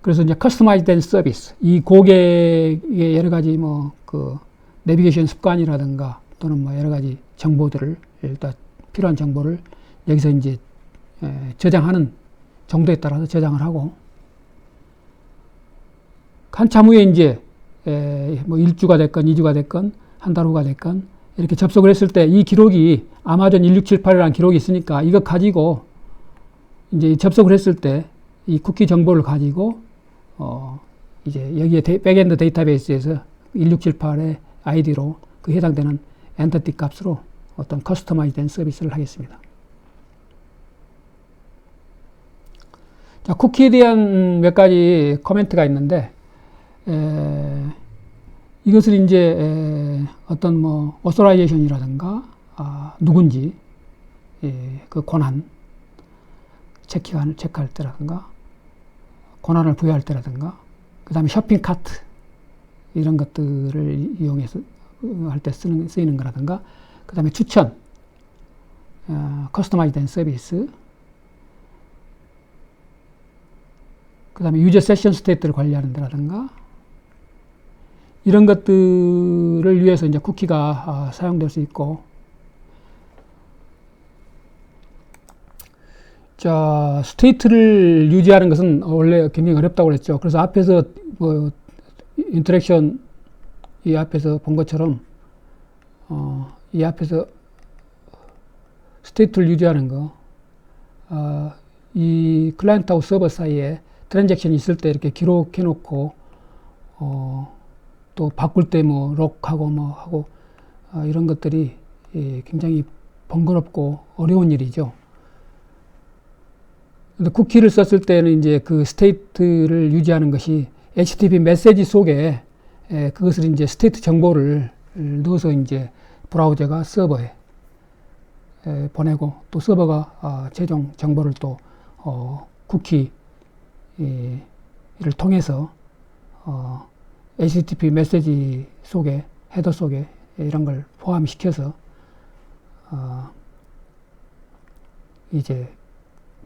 그래서 이제 커스터마이즈 된 서비스, 이 고객의 여러 가지 뭐 그 내비게이션 습관이라든가 또는 뭐 여러 가지 정보들을, 일단 필요한 정보를 여기서 이제 저장하는 정도에 따라서 저장을 하고, 한참 후에 이제 뭐 1주가 됐건 2주가 됐건 한 달 후가 됐건 이렇게 접속을 했을 때 이 기록이 아마존 1678이라는 기록이 있으니까 이거 가지고 이제 접속을 했을 때 이 쿠키 정보를 가지고 이제 여기에 백엔드 데이터베이스에서 1678의 아이디로 그 해당되는 엔티티 값으로 어떤 커스터마이즈 된 서비스를 하겠습니다. 자, 쿠키에 대한 몇 가지 코멘트가 있는데, 이것을 이제 어떤 뭐 오소라이제이션이라든가 누군지 그 권한 체크할 때라든가 권한을 부여할 때라든가, 그 다음에 쇼핑 카트 이런 것들을 이용해서 할 때 쓰이는 거라든가, 그 다음에 추천, 커스터마이즈 된 서비스, 그 다음에 유저 세션 스테이트를 관리하는 데라든가, 이런 것들을 위해서 이제 쿠키가 사용될 수 있고, 자, 스테이트를 유지하는 것은 원래 굉장히 어렵다고 그랬죠. 그래서 앞에서 뭐 인터랙션 이 앞에서 본 것처럼 이 앞에서 스테이트를 유지하는 거, 이 클라이언트하고 서버 사이에 트랜잭션이 있을 때 이렇게 기록해 놓고 또 바꿀 때 뭐 록하고 뭐 하고 이런 것들이 굉장히 번거롭고 어려운 일이죠. 근데 쿠키를 썼을 때는 이제 그 스테이트를 유지하는 것이 HTTP 메시지 속에 그것을 이제 스테이트 정보를 넣어서 이제 브라우저가 서버에 보내고, 또 서버가 최종 정보를 또 쿠키를 통해서 HTTP 메시지 속에, 헤더 속에 이런 걸 포함시켜서 이제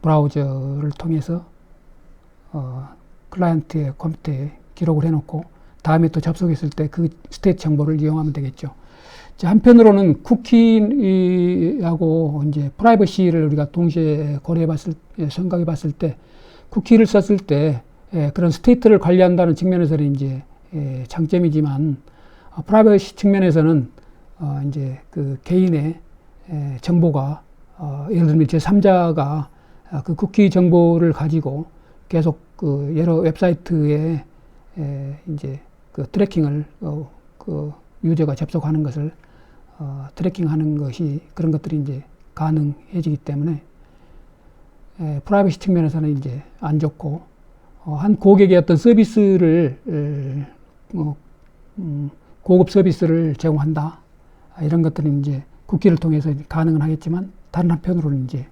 브라우저를 통해서 클라이언트의 컴퓨터에 기록을 해놓고 다음에 또 접속했을 때 그 스테이트 정보를 이용하면 되겠죠. 자, 한편으로는 쿠키하고 이제 프라이버시를 우리가 동시에 생각해 봤을 때, 쿠키를 썼을 때 그런 스테이트를 관리한다는 측면에서는 이제 장점이지만, 프라이버시 측면에서는 이제 그 개인의 정보가 예를 들면 제3자가 그 쿠키 정보를 가지고 계속 그 여러 웹사이트에 이제 그 트래킹을 그 유저가 접속하는 것을 트래킹하는 것이 그런 것들이 이제 가능해지기 때문에 프라이버시 측면에서는 이제 안 좋고 한 고객의 어떤 서비스를 고급 서비스를 제공한다 이런 것들은 이제 쿠키를 통해서 가능은 하겠지만 다른 한편으로는 이제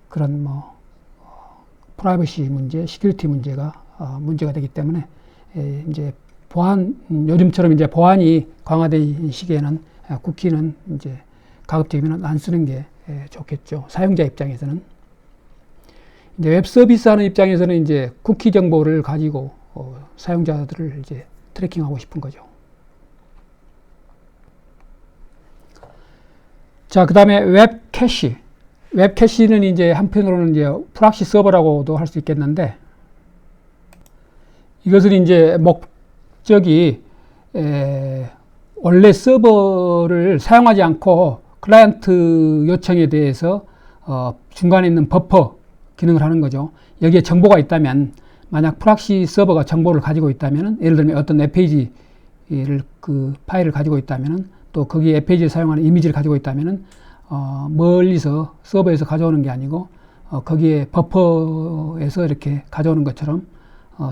그런 프라이버시 문제, 시큐리티 문제가 되기 때문에 이제 요즘처럼 이제 보안이 강화된 시기에는 쿠키는 이제 가급적이면 안 쓰는 게 좋겠죠. 사용자 입장에서는. 이제 웹 서비스 하는 입장에서는 이제 쿠키 정보를 가지고 사용자들을 이제 트래킹하고 싶은 거죠. 자, 그 다음에 웹 캐시. 웹 캐시는 이제 한편으로는 이제 프락시 서버라고도 할 수 있겠는데, 이것은 이제 목적이 원래 서버를 사용하지 않고 클라이언트 요청에 대해서 중간에 있는 버퍼 기능을 하는 거죠. 여기에 정보가 있다면, 만약 프락시 서버가 정보를 가지고 있다면, 예를 들면 어떤 웹페이지를 그 파일을 가지고 있다면, 또 거기에 웹페이지를 사용하는 이미지를 가지고 있다면 멀리서 서버에서 가져오는 게 아니고 거기에 버퍼에서 이렇게 가져오는 것처럼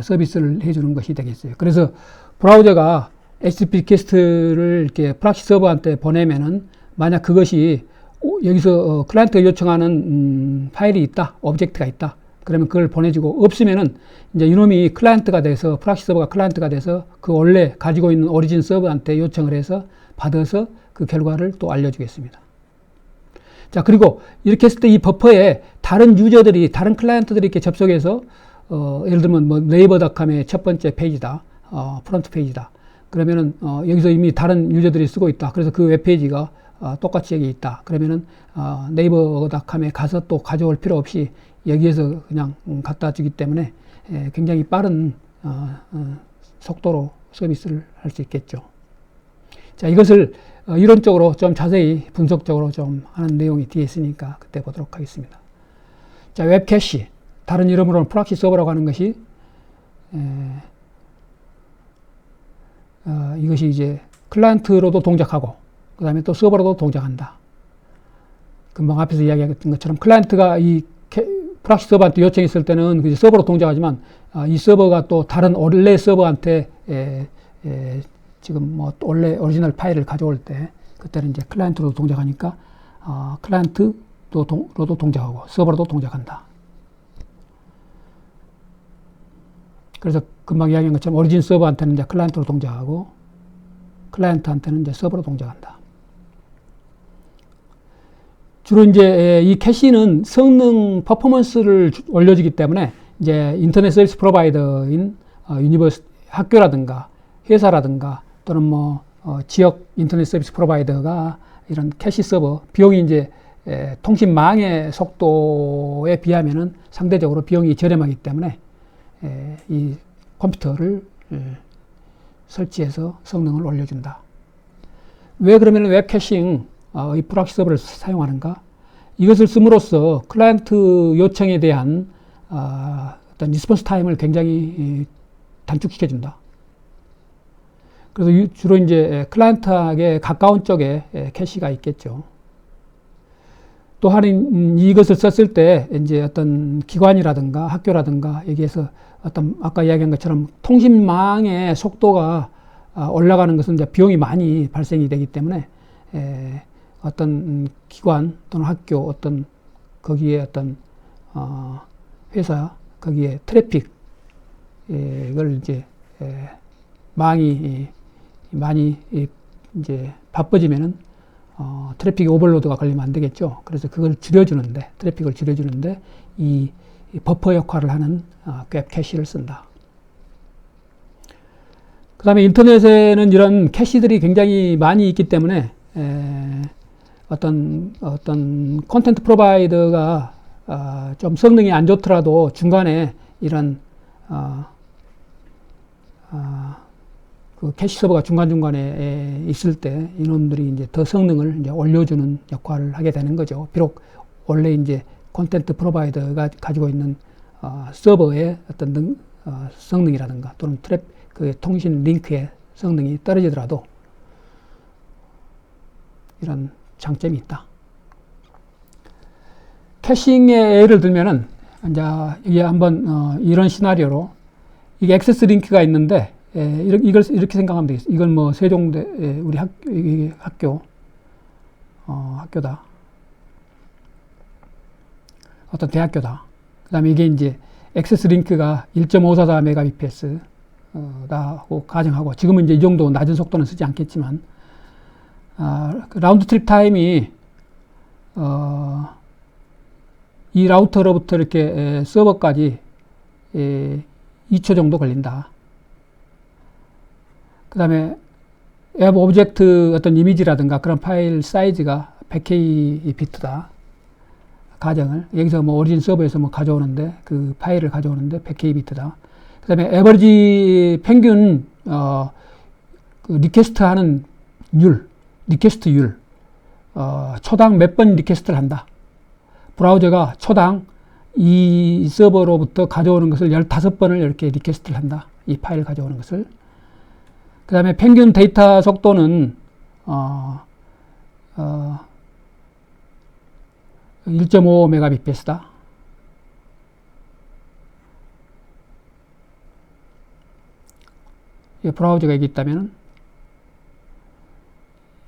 서비스를 해주는 것이 되겠어요. 그래서 브라우저가 HTTP 리퀘스트를 이렇게 프락시 서버한테 보내면은 만약 그것이 여기서 클라이언트가 요청하는 파일이 있다, 오브젝트가 있다. 그러면 그걸 보내주고, 없으면은 이제 이놈이 클라이언트가 돼서, 프락시 서버가 클라이언트가 돼서 그 원래 가지고 있는 오리진 서버한테 요청을 해서 받아서 그 결과를 또 알려주겠습니다. 자, 그리고 이렇게 했을 때 이 버퍼에 다른 유저들이, 다른 클라이언트들이 이렇게 접속해서 예를 들면 네이버닷컴의 첫 번째 페이지다, 프론트 페이지다. 그러면은 여기서 이미 다른 유저들이 쓰고 있다. 그래서 그 웹페이지가 똑같이 여기 있다. 그러면은 네이버닷컴에 가서 또 가져올 필요 없이 여기에서 그냥 갖다 주기 때문에 굉장히 빠른 속도로 서비스를 할 수 있겠죠. 자, 이것을 이론적으로 좀 자세히 분석적으로 좀 하는 내용이 뒤에 있으니까 그때 보도록 하겠습니다. 자, 웹 캐시, 다른 이름으로는 프락시 서버라고 하는 것이 이것이 이제 클라이언트로도 동작하고 그 다음에 또 서버로도 동작한다. 금방 앞에서 이야기했던 것처럼 클라이언트가 이 프락시 서버한테 요청했을 때는 그 서버로 동작하지만 이 서버가 또 다른 원래 서버한테 지금 원래 오리지널 파일을 가져올 때 그때는 이제 클라이언트로도 동작하니까 클라이언트로도 동작하고 서버로도 동작한다. 그래서 금방 이야기한 것처럼 오리진 서버한테는 이제 클라이언트로 동작하고 클라이언트한테는 이제 서버로 동작한다. 주로 이제 이 캐시는 성능 퍼포먼스를 올려주기 때문에 이제 인터넷 서비스 프로바이더인 학교라든가 회사라든가 또는 지역 인터넷 서비스 프로바이더가 이런 캐시 서버 비용이 이제 통신망의 속도에 비하면은 상대적으로 비용이 저렴하기 때문에 이 컴퓨터를 설치해서 성능을 올려준다. 왜 그러면 웹 캐싱 이 프락시 서버를 사용하는가? 이것을 씀으로써 클라이언트 요청에 대한 어떤 리스폰스 타임을 굉장히 단축시켜준다. 그래서 주로 이제 클라이언트에게 가까운 쪽에 캐시가 있겠죠. 또한 이것을 썼을 때 이제 어떤 기관이라든가 학교라든가 여기에서 어떤 아까 이야기한 것처럼 통신망의 속도가 올라가는 것은 이제 비용이 많이 발생이 되기 때문에 어떤 기관 또는 학교 어떤 거기에 어떤 회사 거기에 트래픽을 이제 망이 많이 이제 바빠지면은 트래픽이 오버로드가 걸리면 안 되겠죠. 그래서 그걸 줄여주는데 트래픽을 줄여주는데 이 버퍼 역할을 하는 웹 캐시를 쓴다. 그 다음에 인터넷에는 이런 캐시들이 굉장히 많이 있기 때문에 어떤 콘텐트 프로바이더가 좀 성능이 안 좋더라도 중간에 이런 그 캐시 서버가 중간중간에 있을 때 이놈들이 이제 더 성능을 이제 올려주는 역할을 하게 되는 거죠. 비록 원래 이제 콘텐트 프로바이더가 가지고 있는 서버의 어떤 성능이라든가 또는 그 통신 링크의 성능이 떨어지더라도 이런 장점이 있다. 캐싱의 예를 들면은 이제 이게 한번 이런 시나리오로 이게 액세스 링크가 있는데 이걸 이렇게 생각하면 되겠어요. 이건 뭐 세종대 우리 학교다. 어떤 대학교다. 그다음에 이게 이제 액세스 링크가 1.544 메가bps 다고 가정하고 지금은 이제 이 정도 낮은 속도는 쓰지 않겠지만 그 라운드 트립 타임이 이 라우터로부터 이렇게 서버까지 2초 정도 걸린다. 그 다음에 앱 오브젝트 어떤 이미지라든가 그런 파일 사이즈가 100K 비트다. 가정을 여기서 뭐 오리진 서버에서 뭐 가져오는데 그 파일을 가져오는데 100K 비트다. 그 다음에 에버리지 평균 그 리퀘스트 하는 리퀘스트 율 초당 몇 번 리퀘스트를 한다. 브라우저가 초당 이 서버로부터 가져오는 것을 15번을 이렇게 리퀘스트를 한다. 이 파일을 가져오는 것을. 그 다음에 평균 데이터 속도는 1.5 메가bps다. 브라우저가 여기 있다면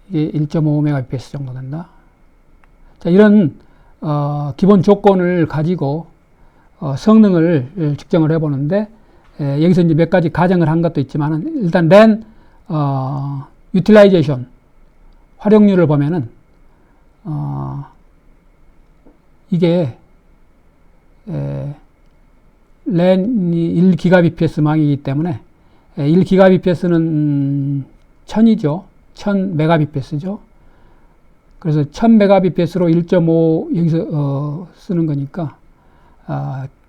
이게 1.5 메가bps 정도 된다. 자, 이런 기본 조건을 가지고 성능을 측정을 해보는데 여기서 이제 몇 가지 가정을 한 것도 있지만 일단 랜 유틸라이제이션 활용률을 보면은 이게 랜이 1GBps 망이기 때문에 1GBps는 1000이죠. 1000MBps죠. 그래서 1000MBps로 1.5 여기서 쓰는 거니까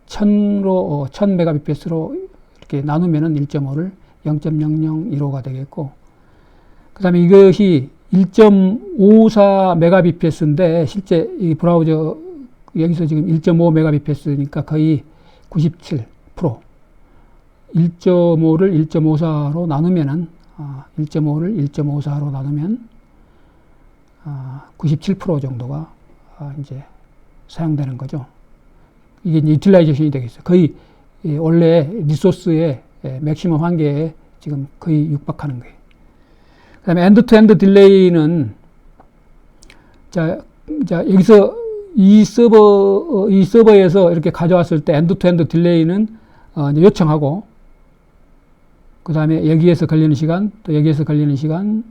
1000로 1000MBps로 이렇게 나누면은 1.5를 0.0015가 되겠고, 그 다음에 이것이 1.54MBps인데 실제 이 브라우저 여기서 지금 1.5MBps니까 거의 97%. 1.5를 1.54로 나누면은 1.5를 1.54로 나누면 97% 정도가 이제 사용되는 거죠. 이게 이제 유틸라이제이션이 되겠어요. 거의 원래 리소스의 맥시멈 한계에 지금 거의 육박하는 거예요. 그 다음에 엔드 투 엔드 딜레이는 자 여기서 이 서버에서 이렇게 가져왔을 때 엔드 투 엔드 딜레이는 요청하고, 그 다음에 여기에서 걸리는 시간, 또 여기에서 걸리는 시간,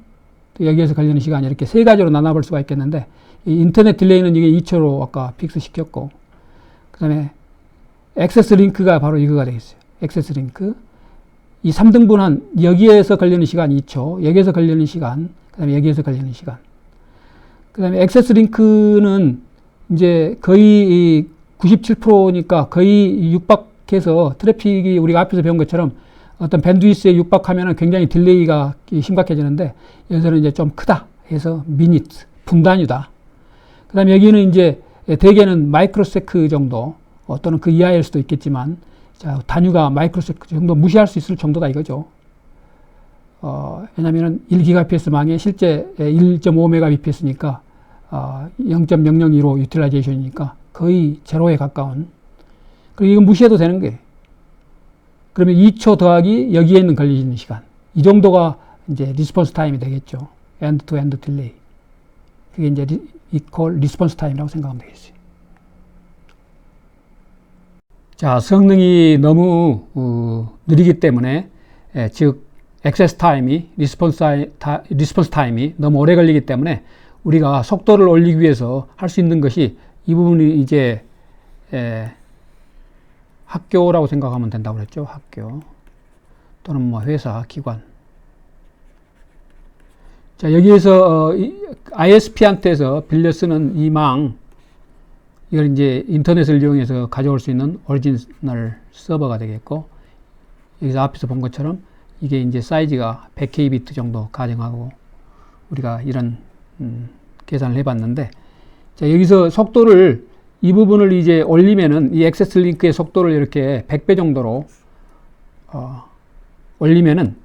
또 여기에서 걸리는 시간, 이렇게 세 가지로 나눠볼 수가 있겠는데, 이 인터넷 딜레이는 이게 2초로 아까 픽스 시켰고, 그 다음에 액세스 링크가 바로 이거가 되겠어요. 액세스 링크. 이 3등분한 여기에서 걸리는 시간 2초, 여기에서 걸리는 시간, 그 다음에 여기에서 걸리는 시간. 그 다음에 액세스 링크는 이제 거의 97%니까 거의 육박해서 트래픽이 우리가 앞에서 배운 것처럼 어떤 밴드위스에 육박하면 굉장히 딜레이가 심각해지는데, 여기서는 이제 좀 크다 해서 미니트, 분단위다. 그 다음에 여기는 이제 대개는 마이크로세크 정도, 또는 그 이하일 수도 있겠지만, 자, 단위가 마이크로세크 정도 무시할 수 있을 정도다 이거죠. 왜냐면은 1GBps 망에 실제 1.5MBps니까 0.0015 유틸라이제이션이니까 거의 제로에 가까운. 그리고 이건 무시해도 되는 거예요. 그러면 2초 더하기 여기에 있는 걸리는 시간. 이 정도가 이제 리스폰스 타임이 되겠죠. 엔드 투 엔드 딜레이. 그게 이제 이퀄 리스폰스 타임이라고 생각하면 되겠어요. 자, 성능이 너무 느리기 때문에 즉 액세스 타임이 리스폰스 타임이 너무 오래 걸리기 때문에 우리가 속도를 올리기 위해서 할 수 있는 것이 이 부분이 이제 학교라고 생각하면 된다고 그랬죠. 학교 또는 뭐 회사, 기관. 자, 여기에서 ISP한테서 빌려 쓰는 이 망, 이걸 이제 인터넷을 이용해서 가져올 수 있는 오리지널 서버가 되겠고, 여기서 앞에서 본 것처럼 이게 이제 사이즈가 100K 비트 정도 가정하고 우리가 이런 계산을 해봤는데, 자, 여기서 속도를 이 부분을 이제 올리면은 이 액세스 링크의 속도를 이렇게 100배 정도로 올리면은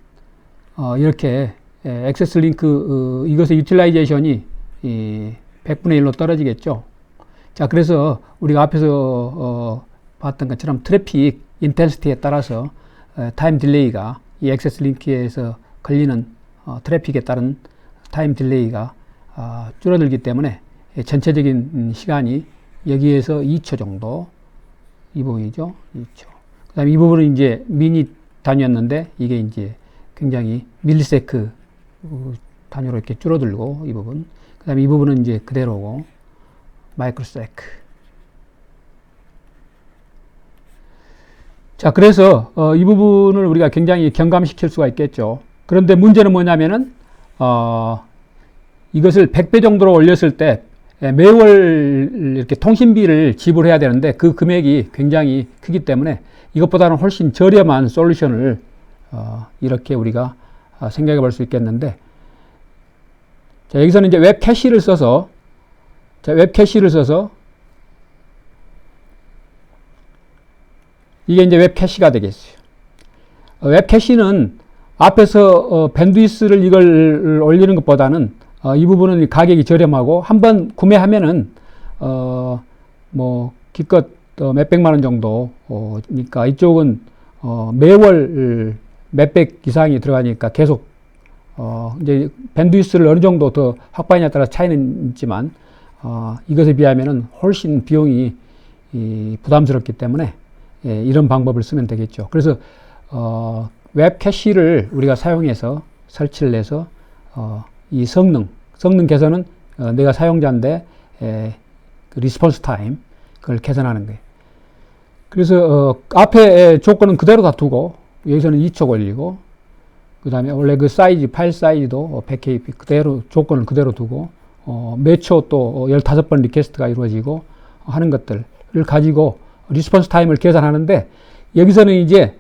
이렇게 액세스 링크 이것의 유틸라이제이션이 이 100분의 1로 떨어지겠죠. 자, 그래서 우리가 앞에서 봤던 것처럼 트래픽 인텐시티에 따라서 타임 딜레이가 이 액세스 링크에서 걸리는 트래픽에 따른 타임 딜레이가 줄어들기 때문에 전체적인 시간이 여기에서 2초 정도, 이 부분이죠. 2초. 그 다음에 이 부분은 이제 미니 단위였는데 이게 이제 굉장히 밀리세크 단위로 이렇게 줄어들고, 이 부분. 그 다음에 이 부분은 이제 그대로고, 마이크로세크. 자, 그래서 이 부분을 우리가 굉장히 경감시킬 수가 있겠죠. 그런데 문제는 뭐냐면은 이것을 100배 정도로 올렸을 때 매월 이렇게 통신비를 지불해야 되는데 그 금액이 굉장히 크기 때문에 이것보다는 훨씬 저렴한 솔루션을 이렇게 우리가 생각해 볼 수 있겠는데, 자, 여기서는 이제 웹 캐시를 써서, 이게 이제 웹 캐시가 되겠어요. 웹 캐시는 앞에서 밴드위스를 이걸 올리는 것보다는 이 부분은 가격이 저렴하고 한번 구매하면은 뭐 기껏 몇백만 원 정도니까 이쪽은 매월 몇백 이상이 들어가니까 계속 이제 밴드위스를 어느 정도 더 확보하느냐에 따라 차이는 있지만 이것에 비하면은 훨씬 비용이 부담스럽기 때문에 이런 방법을 쓰면 되겠죠. 그래서 웹 캐시를 우리가 사용해서 설치를 해서 이 성능 개선은 내가 사용자인데 그 리스폰스 타임 그걸 개선하는 거예요. 그래서 앞에 조건은 그대로 다 두고 여기서는 2초 걸리고, 그 다음에 원래 그 사이즈 파일 사이즈도 100kb 그대로 조건을 그대로 두고 매초 또 15번 리퀘스트가 이루어지고 하는 것들을 가지고 리스폰스 타임을 계산하는데, 여기서는 이제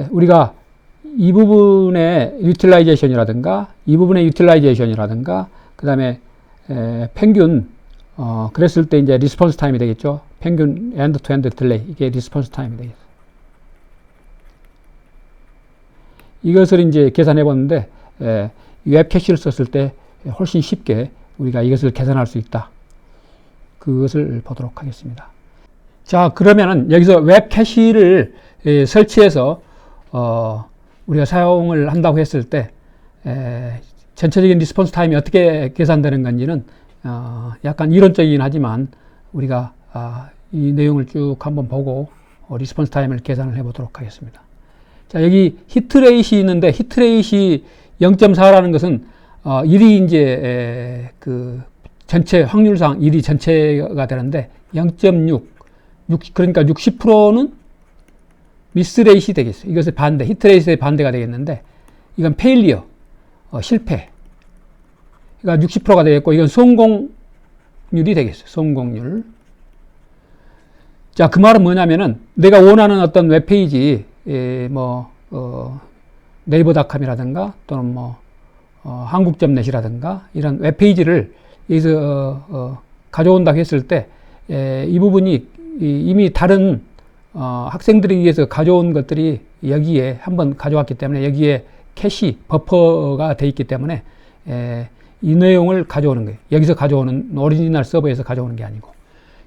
우리가 이 부분의 유틸라이제이션이라든가 그 다음에 평균 그랬을 때 이제 리스폰스 타임이 되겠죠. 평균 엔드 투 엔드 딜레이, 이게 리스폰스 타임이 되겠어요. 이것을 이제 계산해 보는데 웹 캐시를 썼을 때 훨씬 쉽게 우리가 이것을 계산할 수 있다. 그것을 보도록 하겠습니다. 자, 그러면은 여기서 웹 캐시를 설치해서 우리가 사용을 한다고 했을 때 전체적인 리스폰스 타임이 어떻게 계산되는 건지는 약간 이론적이긴 하지만 우리가 이 내용을 쭉 한번 보고 리스폰스 타임을 계산을 해 보도록 하겠습니다. 자, 여기 히트레이시 있는데 히트레이시 0.4라는 것은 1이 이제 그 전체 확률상 1이 전체가 되는데 0.6 그러니까 60%는 미스레이시 되겠어요. 이것의 반대, 히트레이시의 반대가 되겠는데 이건 페일리어, 실패. 그러니까 60%가 되겠고 이건 성공률이 되겠어요. 성공률. 자, 그 말은 뭐냐면은 내가 원하는 어떤 웹페이지, 네이버닷컴이라든가 또는 한국점넷이라든가 이런 웹페이지를 여기서 가져온다고 했을 때 이 부분이 이미 다른 학생들에 의해서 가져온 것들이 여기에 한번 가져왔기 때문에 여기에 캐시, 버퍼가 돼 있기 때문에 이 내용을 가져오는 거예요. 여기서 가져오는 오리지널 서버에서 가져오는 게 아니고.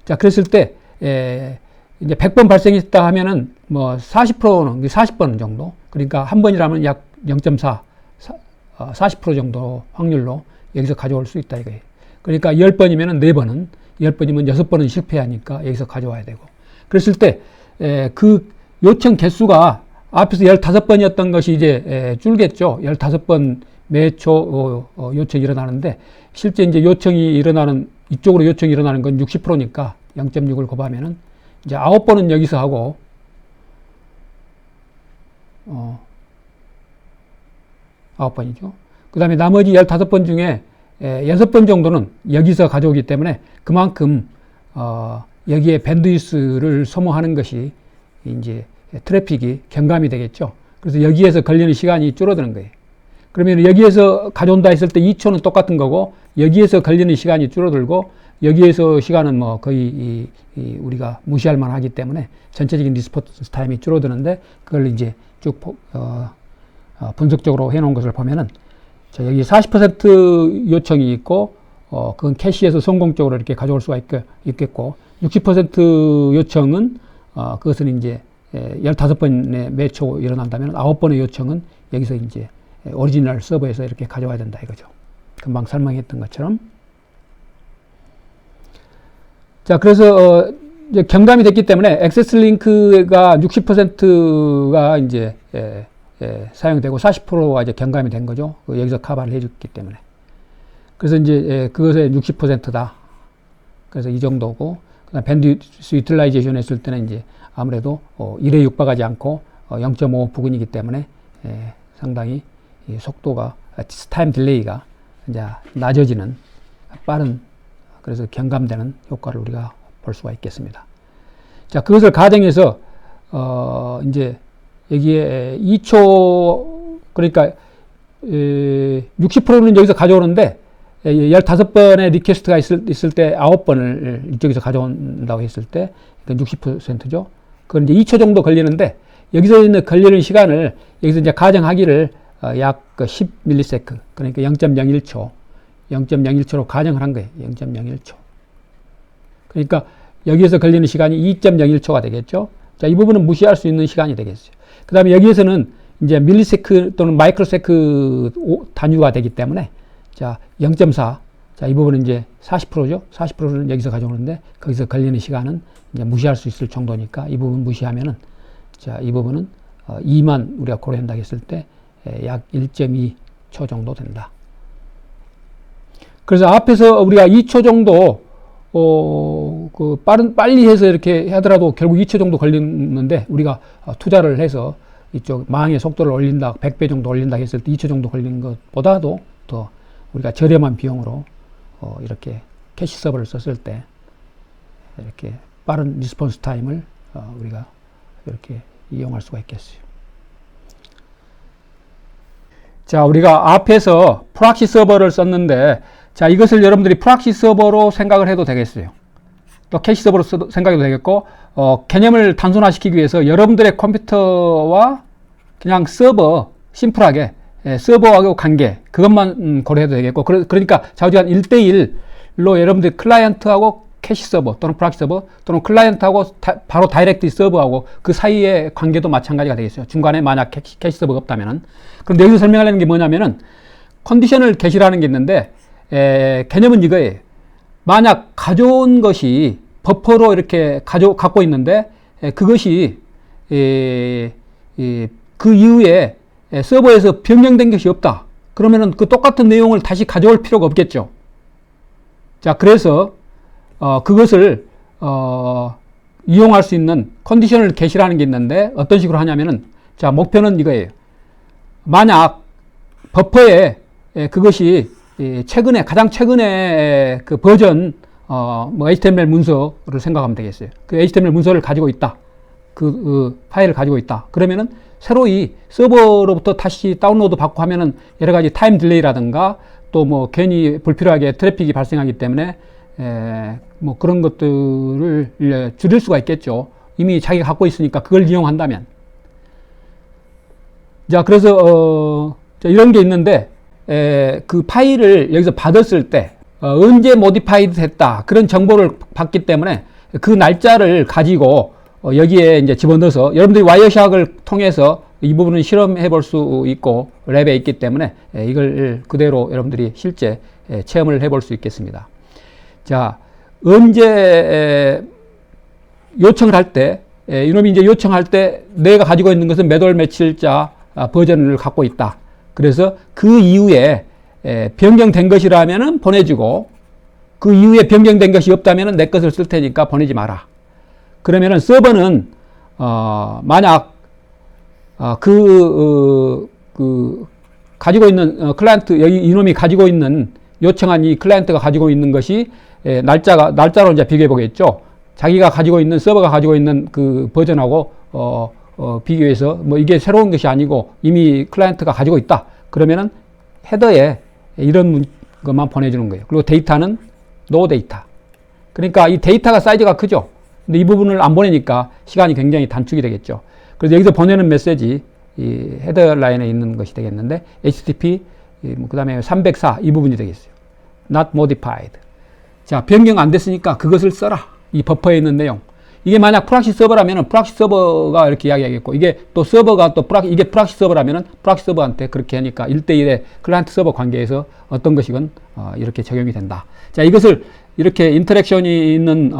자, 그랬을 때 이제 100번 발생했다 하면은 40%는 40번 정도. 그러니까 한 번이라면 약 0.4, 40% 정도 확률로 여기서 가져올 수 있다 이거예요. 그러니까 10번이면은 4번은, 10번이면 6번은 실패하니까 여기서 가져와야 되고. 그랬을 때 그 요청 개수가 앞에서 15번이었던 것이 이제 줄겠죠. 15번 매초 요청이 일어나는데 실제 이제 요청이 일어나는, 이쪽으로 요청이 일어나는 건 60%니까 0.6을 곱하면은 이제 9번은 여기서 하고 9번이죠. 그 다음에 나머지 15번 중에 6번 정도는 여기서 가져오기 때문에 그만큼 여기에 밴드위스를 소모하는 것이 이제 트래픽이 경감이 되겠죠. 그래서 여기에서 걸리는 시간이 줄어드는 거예요. 그러면 여기에서 가져온다 했을 때 2초는 똑같은 거고 여기에서 걸리는 시간이 줄어들고 여기에서 시간은 거의 우리가 무시할 만하기 때문에 전체적인 리스폰스 타임이 줄어드는데 그걸 이제 쭉 분석적으로 해놓은 것을 보면은 자, 여기 40% 요청이 있고, 그건 캐시에서 성공적으로 이렇게 가져올 수가 있겠고, 60% 요청은, 그것은 이제 15번의 매초 일어난다면 9번의 요청은 여기서 이제 오리지널 서버에서 이렇게 가져와야 된다 이거죠. 금방 설명했던 것처럼. 자, 그래서 이제 경감이 됐기 때문에 액세스 링크가 60%가 이제 사용되고 40%가 이제 경감이 된 거죠. 여기서 커버를 해줬기 때문에. 그래서 이제 그것의 60%다. 그래서 이 정도고, 그다음 밴드위스 유틸라이제이션 했을 때는 이제 아무래도 1에 육박하지 않고 0.5 부근이기 때문에 상당히 이 속도가 타임 딜레이가 이제 낮아지는 빠른, 그래서 경감되는 효과를 우리가 볼 수가 있겠습니다. 자, 그것을 가정해서 이제 여기에 2초, 그러니까 60%는 여기서 가져오는데 15번의 리퀘스트가 있을 때 9번을 이쪽에서 가져온다고 했을 때 60%죠. 그건 이제 2초 정도 걸리는데, 여기서 있는 걸리는 시간을 여기서 이제 가정하기를 약 10ms, 그러니까 0.01초로 가정을 한 거예요. 0.01초. 그러니까 여기에서 걸리는 시간이 2.01초가 되겠죠. 자, 이 부분은 무시할 수 있는 시간이 되겠어요. 그 다음에 여기에서는 이제 밀리세크 또는 마이크로세크 단위가 되기 때문에, 자, 0.4. 자, 이 부분은 이제 40%죠. 40%는 여기서 가져오는데, 거기서 걸리는 시간은 이제 무시할 수 있을 정도니까, 이 부분 무시하면은, 자, 이 부분은 2만 우리가 고려한다고 했을 때 약 1.2초 정도 된다. 그래서 앞에서 우리가 2초 정도, 빨리 해서 이렇게 하더라도 결국 2초 정도 걸리는데, 우리가 투자를 해서 이쪽 망의 속도를 올린다, 100배 정도 올린다 했을 때 2초 정도 걸리는 것보다도 더 우리가 저렴한 비용으로 이렇게 캐시 서버를 썼을 때 이렇게 빠른 리스폰스 타임을 우리가 이렇게 이용할 수가 있겠어요. 자, 우리가 앞에서 프락시 서버를 썼는데, 자, 이것을 여러분들이 프락시 서버로 생각을 해도 되겠어요. 또 캐시 서버로 생각해도 되겠고, 개념을 단순화시키기 위해서 여러분들의 컴퓨터와 그냥 서버, 심플하게 서버하고 관계, 그것만 고려해도 되겠고, 그러니까 좌우지간 1대1로 여러분들 클라이언트하고 캐시 서버 또는 프락시 서버 또는 클라이언트하고 바로 다이렉트 서버하고 그 사이의 관계도 마찬가지가 되겠어요. 중간에 만약 캐시 서버가 없다면은. 그런데 여기서 설명하려는 게 뭐냐면은, 컨디셔널 캐시라는 게 있는데, 개념은 이거예요. 만약 가져온 것이 버퍼로 이렇게 갖고 있는데, 그것이 그 이후에 서버에서 변경된 것이 없다. 그러면은 그 똑같은 내용을 다시 가져올 필요가 없겠죠. 자, 그래서 그것을 이용할 수 있는 컨디셔널 캐시라는 게 있는데, 어떤 식으로 하냐면은, 자, 목표는 이거예요. 만약 버퍼에 그것이 가장 최근에 그 버전 뭐 HTML 문서를 생각하면 되겠어요. 그 HTML 문서를 가지고 있다. 그 파일을 가지고 있다. 그러면은 새로이 서버로부터 다시 다운로드 받고 하면은 여러 가지 타임 딜레이라든가 또 뭐 괜히 불필요하게 트래픽이 발생하기 때문에 뭐 그런 것들을 줄일 수가 있겠죠. 이미 자기가 갖고 있으니까 그걸 이용한다면. 자, 그래서 이런 게 있는데, 그 파일을 여기서 받았을 때 언제 모디파이드 됐다, 그런 정보를 받기 때문에 그 날짜를 가지고 여기에 이제 집어넣어서 여러분들이 와이어샥을 통해서 이 부분은 실험해 볼 수 있고 랩에 있기 때문에 이걸 그대로 여러분들이 실제 체험을 해 볼 수 있겠습니다. 자, 언제 요청을 할 때, 이놈이 이제 요청할 때 내가 가지고 있는 것은 몇 월 며칠자 버전을 갖고 있다. 그래서 그 이후에 변경된 것이라면은 보내주고, 그 이후에 변경된 것이 없다면은 내 것을 쓸 테니까 보내지 마라. 그러면은 서버는 만약 가지고 있는 클라이언트, 여기 이놈이 가지고 있는 요청한 이 클라이언트가 가지고 있는 것이 날짜로 이제 비교해 보겠죠. 자기가 가지고 있는 서버가 가지고 있는 그 버전하고 비교해서 뭐 이게 새로운 것이 아니고 이미 클라이언트가 가지고 있다. 그러면은 헤더에 이런 것만 보내주는 거예요. 그리고 데이터는 no 데이터. 그러니까 이 데이터가 사이즈가 크죠. 근데 이 부분을 안 보내니까 시간이 굉장히 단축이 되겠죠. 그래서 여기서 보내는 메시지, 이 헤더 라인에 있는 것이 되겠는데, HTTP 그 다음에 304 이 부분이 되겠어요. not modified. 자, 변경 안 됐으니까 그것을 써라. 이 버퍼에 있는 내용. 이게 만약 프락시 서버라면은 프락시 서버가 이렇게 이야기하겠고, 이게 또 서버가 또 이게 프락시 서버라면은 프락시 서버한테 그렇게 하니까 1대1의 클라이언트 서버 관계에서 어떤 것이건 이렇게 적용이 된다. 자, 이것을 이렇게 인터랙션이 있는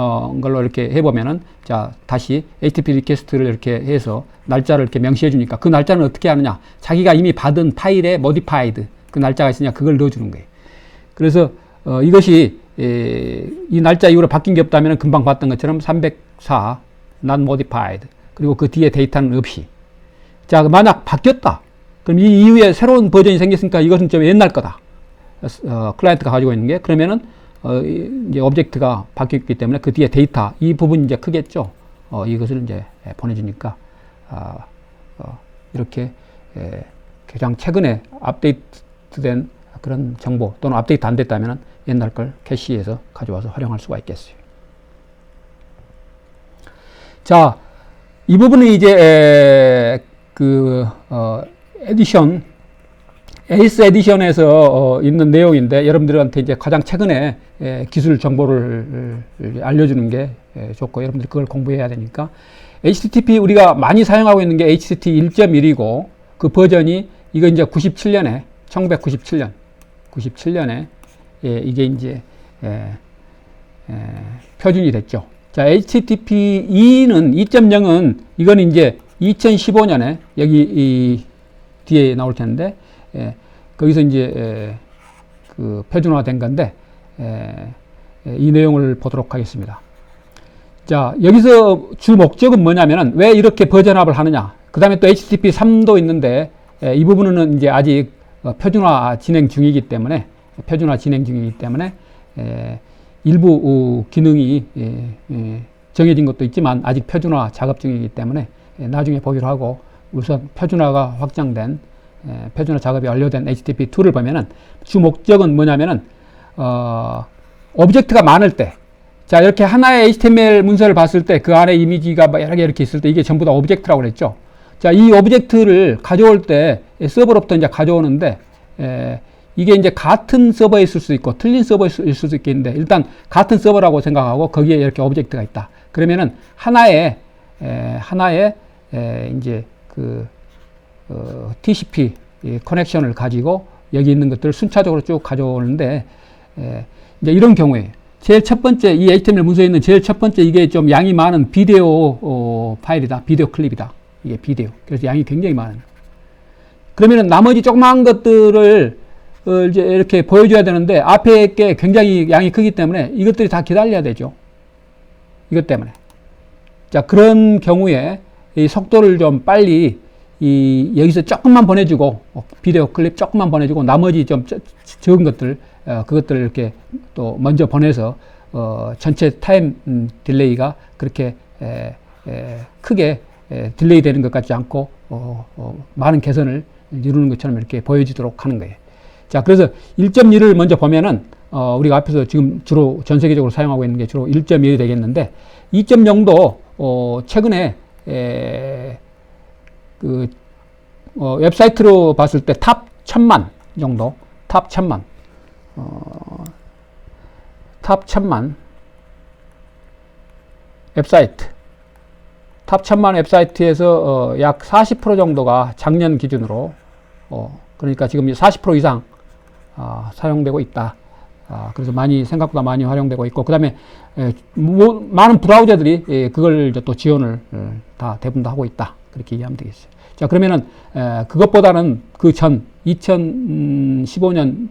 걸로 이렇게 해보면은, 자, 다시 HTTP 리퀘스트를 이렇게 해서 날짜를 이렇게 명시해 주니까 그 날짜는 어떻게 하느냐? 자기가 이미 받은 파일에 modified 그 날짜가 있으냐 그걸 넣어주는 거예요. 그래서 이것이 이 날짜 이후로 바뀐 게 없다면 금방 봤던 것처럼 304 not modified 그리고 그 뒤에 데이터는 없이. 자, 만약 바뀌었다. 그럼 이 이후에 새로운 버전이 생겼으니까 이것은 좀 옛날 거다. 클라이언트가 가지고 있는 게. 그러면은 이제 오브젝트가 바뀌었기 때문에 그 뒤에 데이터 이 부분이 이제 크겠죠. 이것을 이제 보내주니까 이렇게 가장 최근에 업데이트된 그런 정보 또는 업데이트 안 됐다면 옛날 걸 캐시에서 가져와서 활용할 수가 있겠어요. 자, 이 부분이 이제 에디션 에이스 에디션에서 있는 내용인데 여러분들한테 이제 가장 최근에 기술 정보를 알려주는 게 좋고 여러분들이 그걸 공부해야 되니까 HTTP 우리가 많이 사용하고 있는 게 HTTP 1.1이고 그 버전이 이거 이제 97년에 이게 이제 표준이 됐죠. 자, HTTP 2.0은 이건 이제 2015년에 여기 이 뒤에 나올 텐데 거기서 이제 그 표준화된 건데 이 내용을 보도록 하겠습니다. 자, 여기서 주 목적은 뭐냐면은 왜 이렇게 버전업을 하느냐. 그 다음에 또 HTTP 3도 있는데 이 부분은 이제 아직 표준화 진행 중이기 때문에 일부 기능이 정해진 것도 있지만 아직 표준화 작업 중이기 때문에 나중에 보기로 하고 우선 표준화가 확장된 표준화 작업이 완료된 HTTP2를 보면은 주 목적은 뭐냐면은 오브젝트가 많을 때, 자, 이렇게 하나의 HTML 문서를 봤을 때 그 안에 이미지가 여러 개 이렇게 있을 때 이게 전부 다 오브젝트라고 그랬죠. 자, 이 오브젝트를 가져올 때 서버로부터 이제 가져오는데 이게 이제 같은 서버에 있을 수 있고 틀린 서버에 있을 수 있겠는데 일단 같은 서버라고 생각하고 거기에 이렇게 오브젝트가 있다. 그러면은 하나의 이제 TCP 커넥션을 가지고 여기 있는 것들을 순차적으로 쭉 가져오는데 이제 이런 경우에 제일 첫 번째 이 HTML 문서에 있는 제일 첫 번째 이게 좀 양이 많은 비디오 파일이다. 비디오 클립이다. 이게 비디오. 그래서 양이 굉장히 많은. 그러면은 나머지 조그마한 것들을 이제 이렇게 보여줘야 되는데 앞에 게 굉장히 양이 크기 때문에 이것들이 다 기다려야 되죠. 이것 때문에. 자, 그런 경우에 이 속도를 좀 빨리 여기서 조금만 보내주고 비디오 클립 조금만 보내주고 나머지 좀 적은 것들 그것들을 이렇게 또 먼저 보내서 전체 타임 딜레이가 그렇게 크게 딜레이 되는 것 같지 않고 많은 개선을 이루는 것처럼 이렇게 보여지도록 하는 거예요. 자, 그래서 1.1을 먼저 보면은 우리가 앞에서 지금 주로 전 세계적으로 사용하고 있는 게 주로 1.1이 되겠는데 2.0도 최근에 웹사이트로 봤을 때 탑 1000만 정도, 탑 1000만 웹사이트, 탑 1000만 웹사이트에서 약 40% 정도가 작년 기준으로 그러니까 지금 40% 이상 사용되고 있다. 그래서 생각보다 많이 활용되고 있고, 그 다음에 많은 브라우저들이 그걸 이제 또 지원을 다 대부분 다 하고 있다. 그렇게 이해하면 되겠어요. 자, 그러면은 그것보다는 그 전 2015년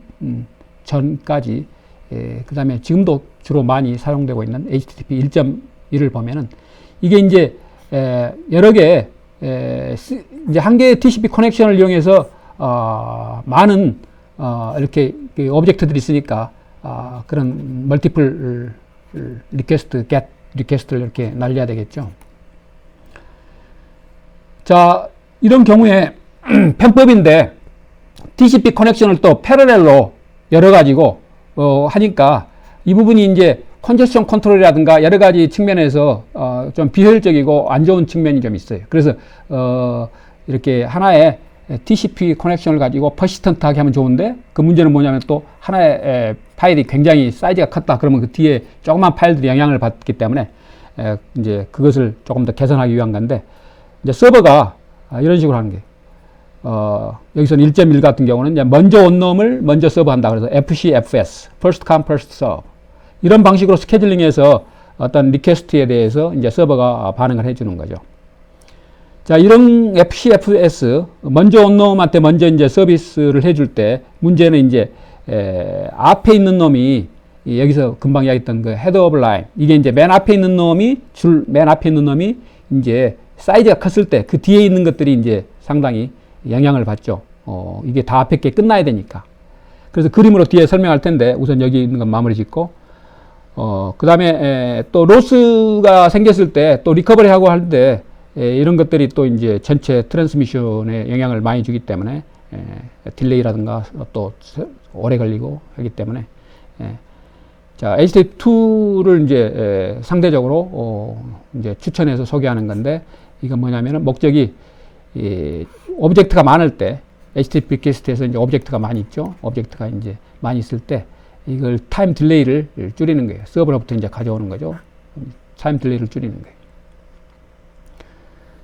전까지 그 다음에 지금도 주로 많이 사용되고 있는 HTTP 1.1을 보면은 이게 이제 여러 개 이제 한 개의 TCP 커넥션을 이용해서 많은 이렇게 오브젝트들이 있으니까 그런 멀티플 리퀘스트, get 리퀘스트를 이렇게 날려야 되겠죠. 자, 이런 경우에 편법인데 TCP 커넥션을 또 패러렐로 열어 가지고 하니까 이 부분이 이제 컨제션 컨트롤이라든가 여러 가지 측면에서 좀 비효율적이고 안 좋은 측면이 좀 있어요. 그래서 이렇게 하나의 TCP 커넥션을 가지고 퍼시스턴트하게 하면 좋은데 그 문제는 뭐냐면 또 하나의 파일이 굉장히 사이즈가 컸다. 그러면 그 뒤에 조그만 파일들이 영향을 받기 때문에 이제 그것을 조금 더 개선하기 위한 건데 이제 서버가 이런 식으로 하는 게 여기서는 1.1 같은 경우는 이제 먼저 온 놈을 먼저 서브한다. 그래서 FCFS, First Come First Serve 이런 방식으로 스케줄링해서 어떤 리퀘스트에 대해서 이제 서버가 반응을 해주는 거죠. 자, 이런 FCFS 먼저 온 놈한테 먼저 이제 서비스를 해줄 때 문제는 이제 앞에 있는 놈이 여기서 금방 이야기했던 그 헤드 오브 라인 이게 이제 맨 앞에 있는 놈이 맨 앞에 있는 놈이 이제 사이즈가 컸을 때 그 뒤에 있는 것들이 이제 상당히 영향을 받죠. 이게 다 앞에 게 끝나야 되니까. 그래서 그림으로 뒤에 설명할 텐데 우선 여기 있는 건 마무리 짓고 그 다음에 또 로스가 생겼을 때 또 리커버리 하고 할 때 이런 것들이 또 이제 전체 트랜스미션에 영향을 많이 주기 때문에 딜레이라든가 또 오래 걸리고 하기 때문에 자, HTTP2를 이제 상대적으로 이제 추천해서 소개하는 건데 이건 뭐냐면은 목적이 오브젝트가 많을 때 HTTP 리퀘스트에서 이제 오브젝트가 많이 있죠. 오브젝트가 이제 많이 있을 때 이걸 타임 딜레이를 줄이는 거예요. 서버로부터 이제 가져오는 거죠. 타임 딜레이를 줄이는 거예요.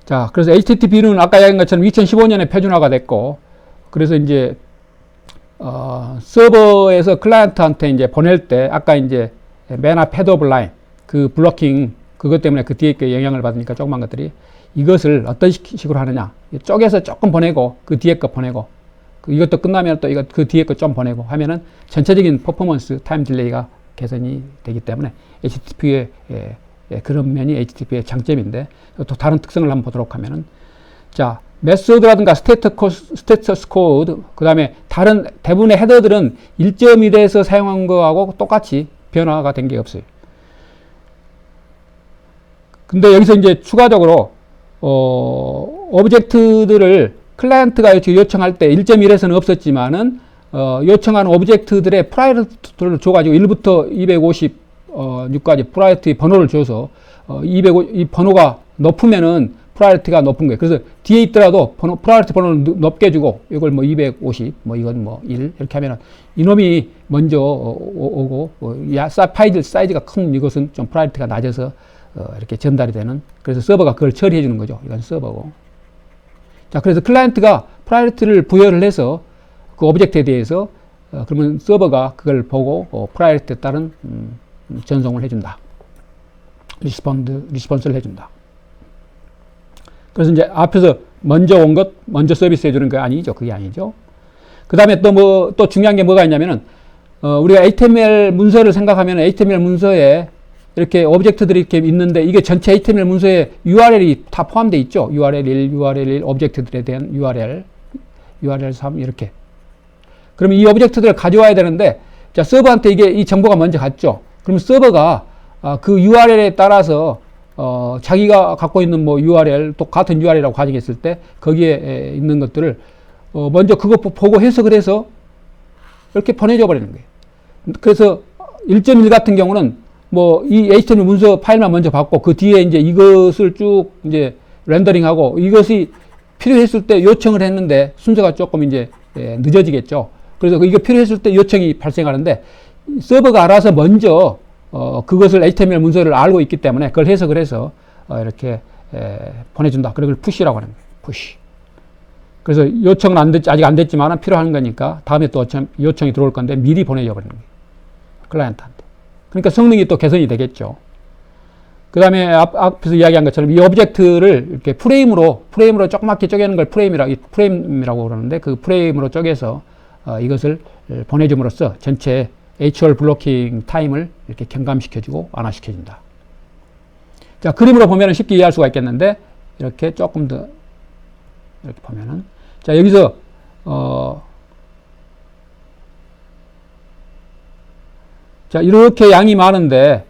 자, 그래서 HTTP는 아까 이야기한 것처럼 2015년에 표준화가 됐고, 그래서 이제 서버에서 클라이언트한테 이제 보낼 때 아까 이제 맨 앞 헤드 오브 라인 그 블로킹 그것 때문에 그 뒤에 게 영향을 받으니까 조그만 것들이 이것을 어떤 식으로 하느냐 쪼개서 조금 보내고 그 뒤에 거 보내고 이것도 끝나면 또 이거 그 뒤에 거 좀 보내고 하면은 전체적인 퍼포먼스 타임 딜레이가 개선이 되기 때문에 HTTP의 그런 면이 HTTP의 장점인데 또 다른 특성을 한번 보도록 하면은 자 메소드라든가 스테터스 코드 그 다음에 다른 대부분의 헤더들은 1.1에서 사용한 거하고 똑같이 변화가 된 게 없어요. 근데 여기서 이제 추가적으로 오브젝트들을 클라이언트가 요청할 때 1.1에서는 없었지만은 요청하는 오브젝트들의 프라이어티를 줘가지고 1부터 256까지 프라이어티 번호를 줘서 250, 이 번호가 높으면은 프라이어티가 높은 거예요. 그래서 뒤에 있더라도 프라이어티 번호를 높게 주고 이걸 뭐 250, 뭐 이건 뭐 1 이렇게 하면은 이놈이 먼저 오고 파일 사이즈가 큰 이것은 좀 프라이어티가 낮아서 이렇게 전달이 되는 그래서 서버가 그걸 처리해 주는 거죠. 이건 서버고. 자, 그래서 클라이언트가 프라이어티를 부여를 해서 그 오브젝트에 대해서 그러면 서버가 그걸 보고 프라이어티에 따른 전송을 해준다. 리스폰스를 해준다. 그래서 이제 앞에서 먼저 온 것, 먼저 서비스 해주는 거 아니죠. 그게 아니죠. 그 다음에 또 중요한 게 뭐가 있냐면은, 우리가 HTML 문서를 생각하면 HTML 문서에 이렇게 오브젝트들이 이렇게 있는데 이게 전체 HTML 문서에 URL이 다 포함되어 있죠. URL 1, URL 1, 오브젝트들에 대한 URL, URL 3 이렇게. 그러면 이 오브젝트들을 가져와야 되는데, 자, 서버한테 이 정보가 먼저 갔죠. 그러면 서버가 그 URL에 따라서 자기가 갖고 있는 뭐 URL, 또 같은 URL이라고 가정했을 때 거기에 있는 것들을 먼저 그거 보고 해석을 해서 이렇게 보내줘 버리는 거예요. 그래서 1.1 같은 경우는 뭐 이 HTML 문서 파일만 먼저 받고 그 뒤에 이제 이것을 쭉 이제 렌더링하고 이것이 필요했을 때 요청을 했는데 순서가 조금 이제 늦어지겠죠. 그래서 이거 필요했을 때 요청이 발생하는데 서버가 알아서 먼저 그것을 HTML 문서를 알고 있기 때문에 그걸 해석을 해서 이렇게 보내준다. 그걸 푸시라고 하는 거예요. 푸시. 그래서 요청은 아직 안 됐지만 필요한 거니까 다음에 또 요청이 들어올 건데 미리 보내줘 버리는 거예요. 클라이언트한테. 그러니까 성능이 또 개선이 되겠죠. 그 다음에 앞에서 이야기한 것처럼 이 오브젝트를 이렇게 프레임으로 조그맣게 쪼개는 걸 프레임이라고 그러는데 그 프레임으로 쪼개서 이것을 보내줌으로써 전체 HL 블로킹 타임을 이렇게 경감시켜주고 완화시켜준다. 자, 그림으로 보면 쉽게 이해할 수가 있겠는데, 이렇게 조금 더, 이렇게 보면은. 자, 여기서, 자, 이렇게 양이 많은데,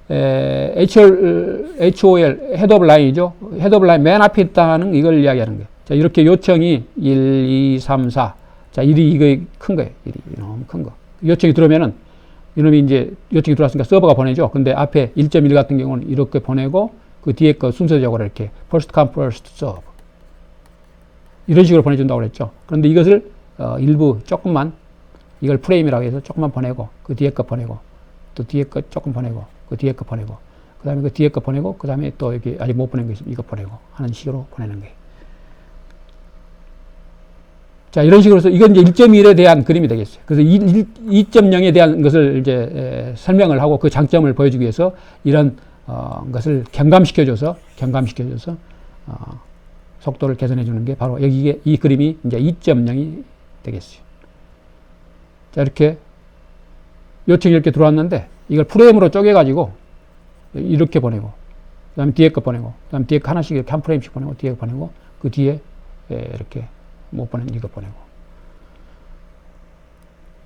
HOL, 헤드 오브 라인이죠. 헤드 오브 라인 맨 앞에 있다는 이걸 이야기하는 거예요. 자, 이렇게 요청이 1, 2, 3, 4. 자, 1이 이거 큰 거예요. 1이 너무 큰 거. 요청이 들어오면은, 이놈이 이제 요청이 들어왔으니까 서버가 보내죠. 근데 앞에 1.1 같은 경우는 이렇게 보내고 그 뒤에 거 순서적으로 이렇게 first come first serve. 이런 식으로 보내준다고 그랬죠. 그런데 이것을 일부 조금만 이걸 프레임이라고 해서 조금만 보내고 그 뒤에 거 보내고 또 뒤에 거 조금 보내고 그 뒤에 거 보내고 그 다음에 그 뒤에 거 보내고 그 다음에 또 여기 아직 못 보낸 거 있으면 이거 보내고 하는 식으로 보내는 거예요. 자, 이런 식으로 해서 이건 이제 1.1에 대한 그림이 되겠어요. 그래서 2.0에 대한 것을 이제 설명을 하고 그 장점을 보여주기 위해서 이런 것을 경감시켜줘서 속도를 개선해 주는 게 바로 여기 이 그림이 이제 2.0이 되겠어요. 자, 이렇게 요청이 이렇게 들어왔는데 이걸 프레임으로 쪼개가지고 이렇게 보내고 그 다음에 뒤에 거 보내고 그 다음에 뒤에 거 하나씩 이렇게 한 프레임씩 보내고 뒤에 거 보내고 그 뒤에 이렇게 못 보낸 이거 보내고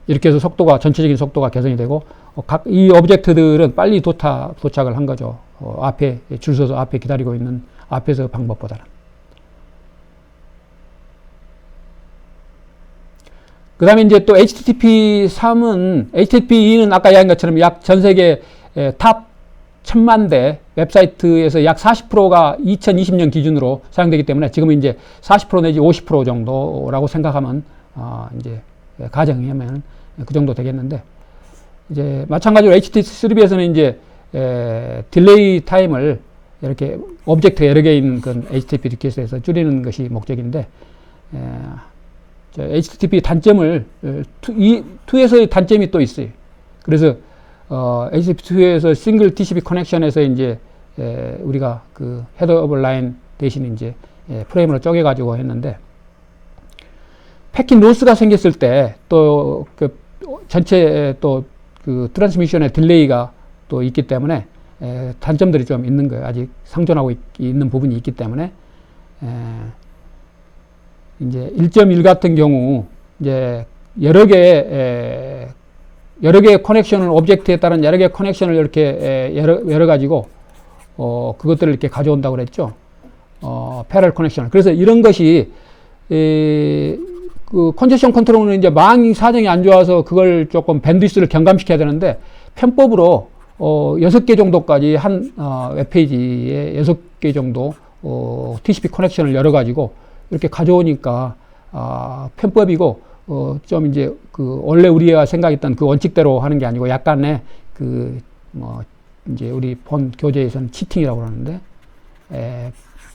이렇게 해서 전체적인 속도가 개선이 되고 각 이 오브젝트들은 빨리 도착을 한 거죠. 앞에 줄 서서 앞에 기다리고 있는 앞에서 방법보다는. 그 다음에 이제 또 HTTP2는 아까 이야기한 것처럼 약 전 세계 탑 1000만 대 웹사이트에서 약 40%가 2020년 기준으로 사용되기 때문에 지금은 이제 40% 내지 50% 정도라고 생각하면 이제 가정하면 그 정도 되겠는데 이제 마찬가지로 HTTP3에서는 이제 딜레이 타임을 이렇게 오브젝트 여러 개 있는 그 HTTP 리퀘스트에서 줄이는 것이 목적인데 HTTP 단점을 2에서의 단점이 또 있어요. 그래서 HTTP2에서 싱글 TCP 커넥션에서 이제 우리가 그 헤더 오브 라인 대신 이제 프레임으로 쪼개가지고 했는데 패킷 로스가 생겼을 때 또 그 전체 또 그 트랜스미션의 딜레이가 또 있기 때문에 단점들이 좀 있는 거예요. 아직 상존하고 있는 부분이 있기 때문에 이제 1.1 같은 경우 이제 여러 개의 커넥션을 오브젝트에 따른 여러 개의 커넥션을 이렇게 열어 가지고 그것들을 이렇게 가져온다고 그랬죠. 패럴 커넥션. 그래서 이런 것이 그 컨제션 컨트롤은 이제 망 사정이 안 좋아서 그걸 조금 밴드위스를 경감시켜야 되는데 편법으로 6개 정도까지 한 웹페이지에 6개 정도 TCP 커넥션을 열어 가지고 이렇게 가져오니까 편법이고 좀 이제 그 원래 우리가 생각했던 그 원칙대로 하는 게 아니고 약간의 그 이제 우리 본 교재에서는 치팅이라고 그러는데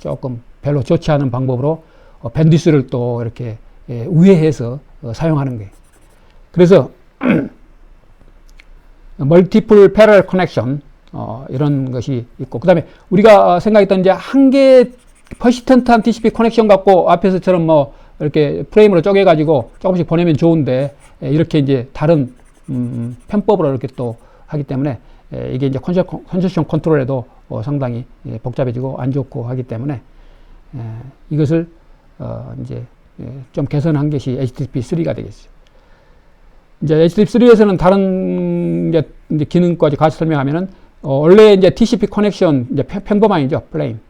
조금 별로 좋지 않은 방법으로 밴드위스를 또 이렇게 우회해서 사용하는 거예요. 그래서 멀티플 패럴 커넥션 이런 것이 있고 그 다음에 우리가 생각했던 이제 한 개 퍼시스턴트한 TCP 커넥션 갖고 앞에서처럼 뭐 이렇게 프레임으로 쪼개가지고 조금씩 보내면 좋은데 이렇게 이제 다른 편법으로 이렇게 또 하기 때문에 이게 이제 컨제션 컨트롤에도 상당히 복잡해지고 안 좋고 하기 때문에 이것을 이제 좀 개선한 것이 HTTP3가 되겠어요. 이제 HTTP3에서는 다른 이제 기능까지 같이 설명하면은 원래 이제 TCP 커넥션 이제 평범한이죠. 플레인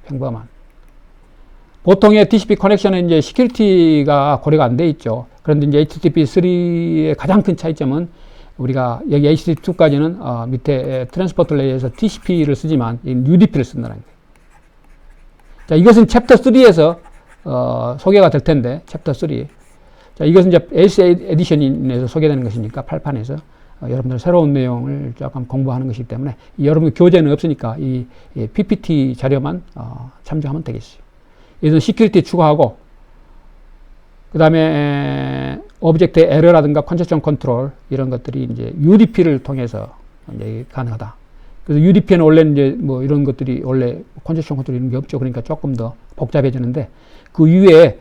평범한. 보통의 TCP 커넥션은 이제 시큐리티가 고려가 안 돼 있죠. 그런데 이제 HTTP3의 가장 큰 차이점은 우리가 여기 HTTP2까지는 밑에 트랜스포트 레이어에서 TCP를 쓰지만 UDP를 쓴다는 거예요. 자, 이것은 챕터 3에서 소개가 될 텐데 챕터 3. 자, 이것은 이제 AS 에디션에서 소개되는 것이니까 8판에서 여러분들 새로운 내용을 조금 공부하는 것이기 때문에 여러분 교재는 없으니까 이 PPT 자료만 참조하면 되겠어요. 여기서 시큐리티 추가하고 그 다음에 오브젝트 에러라든가 컨제션 컨트롤 이런 것들이 이제 UDP를 통해서 이제 가능하다. 그래서 UDP는 원래 이제 뭐 이런 것들이 원래 컨제션 컨트롤 이런 게 없죠. 그러니까 조금 더 복잡해지는데 그 이후에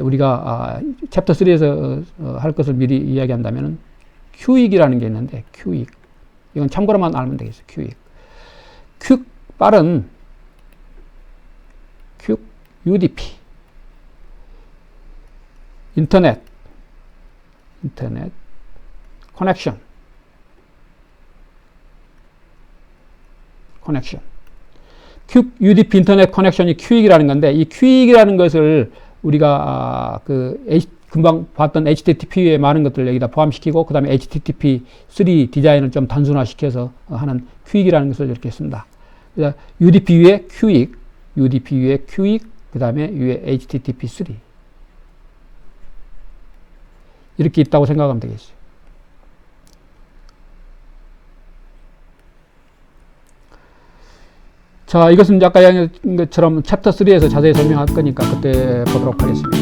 우리가 챕터 3에서 할 것을 미리 이야기한다면은 큐익이라는 게 있는데 큐익 이건 참고로만 알면 되겠어요. 큐익 빠른 퀵 UDP 인터넷 커넥션 퀵 UDP 인터넷 커넥션이 큐익이라는 건데 이 큐익이라는 것을 우리가 금방 봤던 HTTP의 많은 것들을 여기다 포함시키고 그 다음에 HTTP3 디자인을 좀 단순화시켜서 하는 큐익이라는 것을 이렇게 쓴다. UDP 위에 큐익, 그 그 다음에 위에 HTTP3 이렇게 있다고 생각하면 되겠죠. 자, 이것은 아까 이야기한 것처럼 챕터 3에서 자세히 설명할 거니까 그때 보도록 하겠습니다.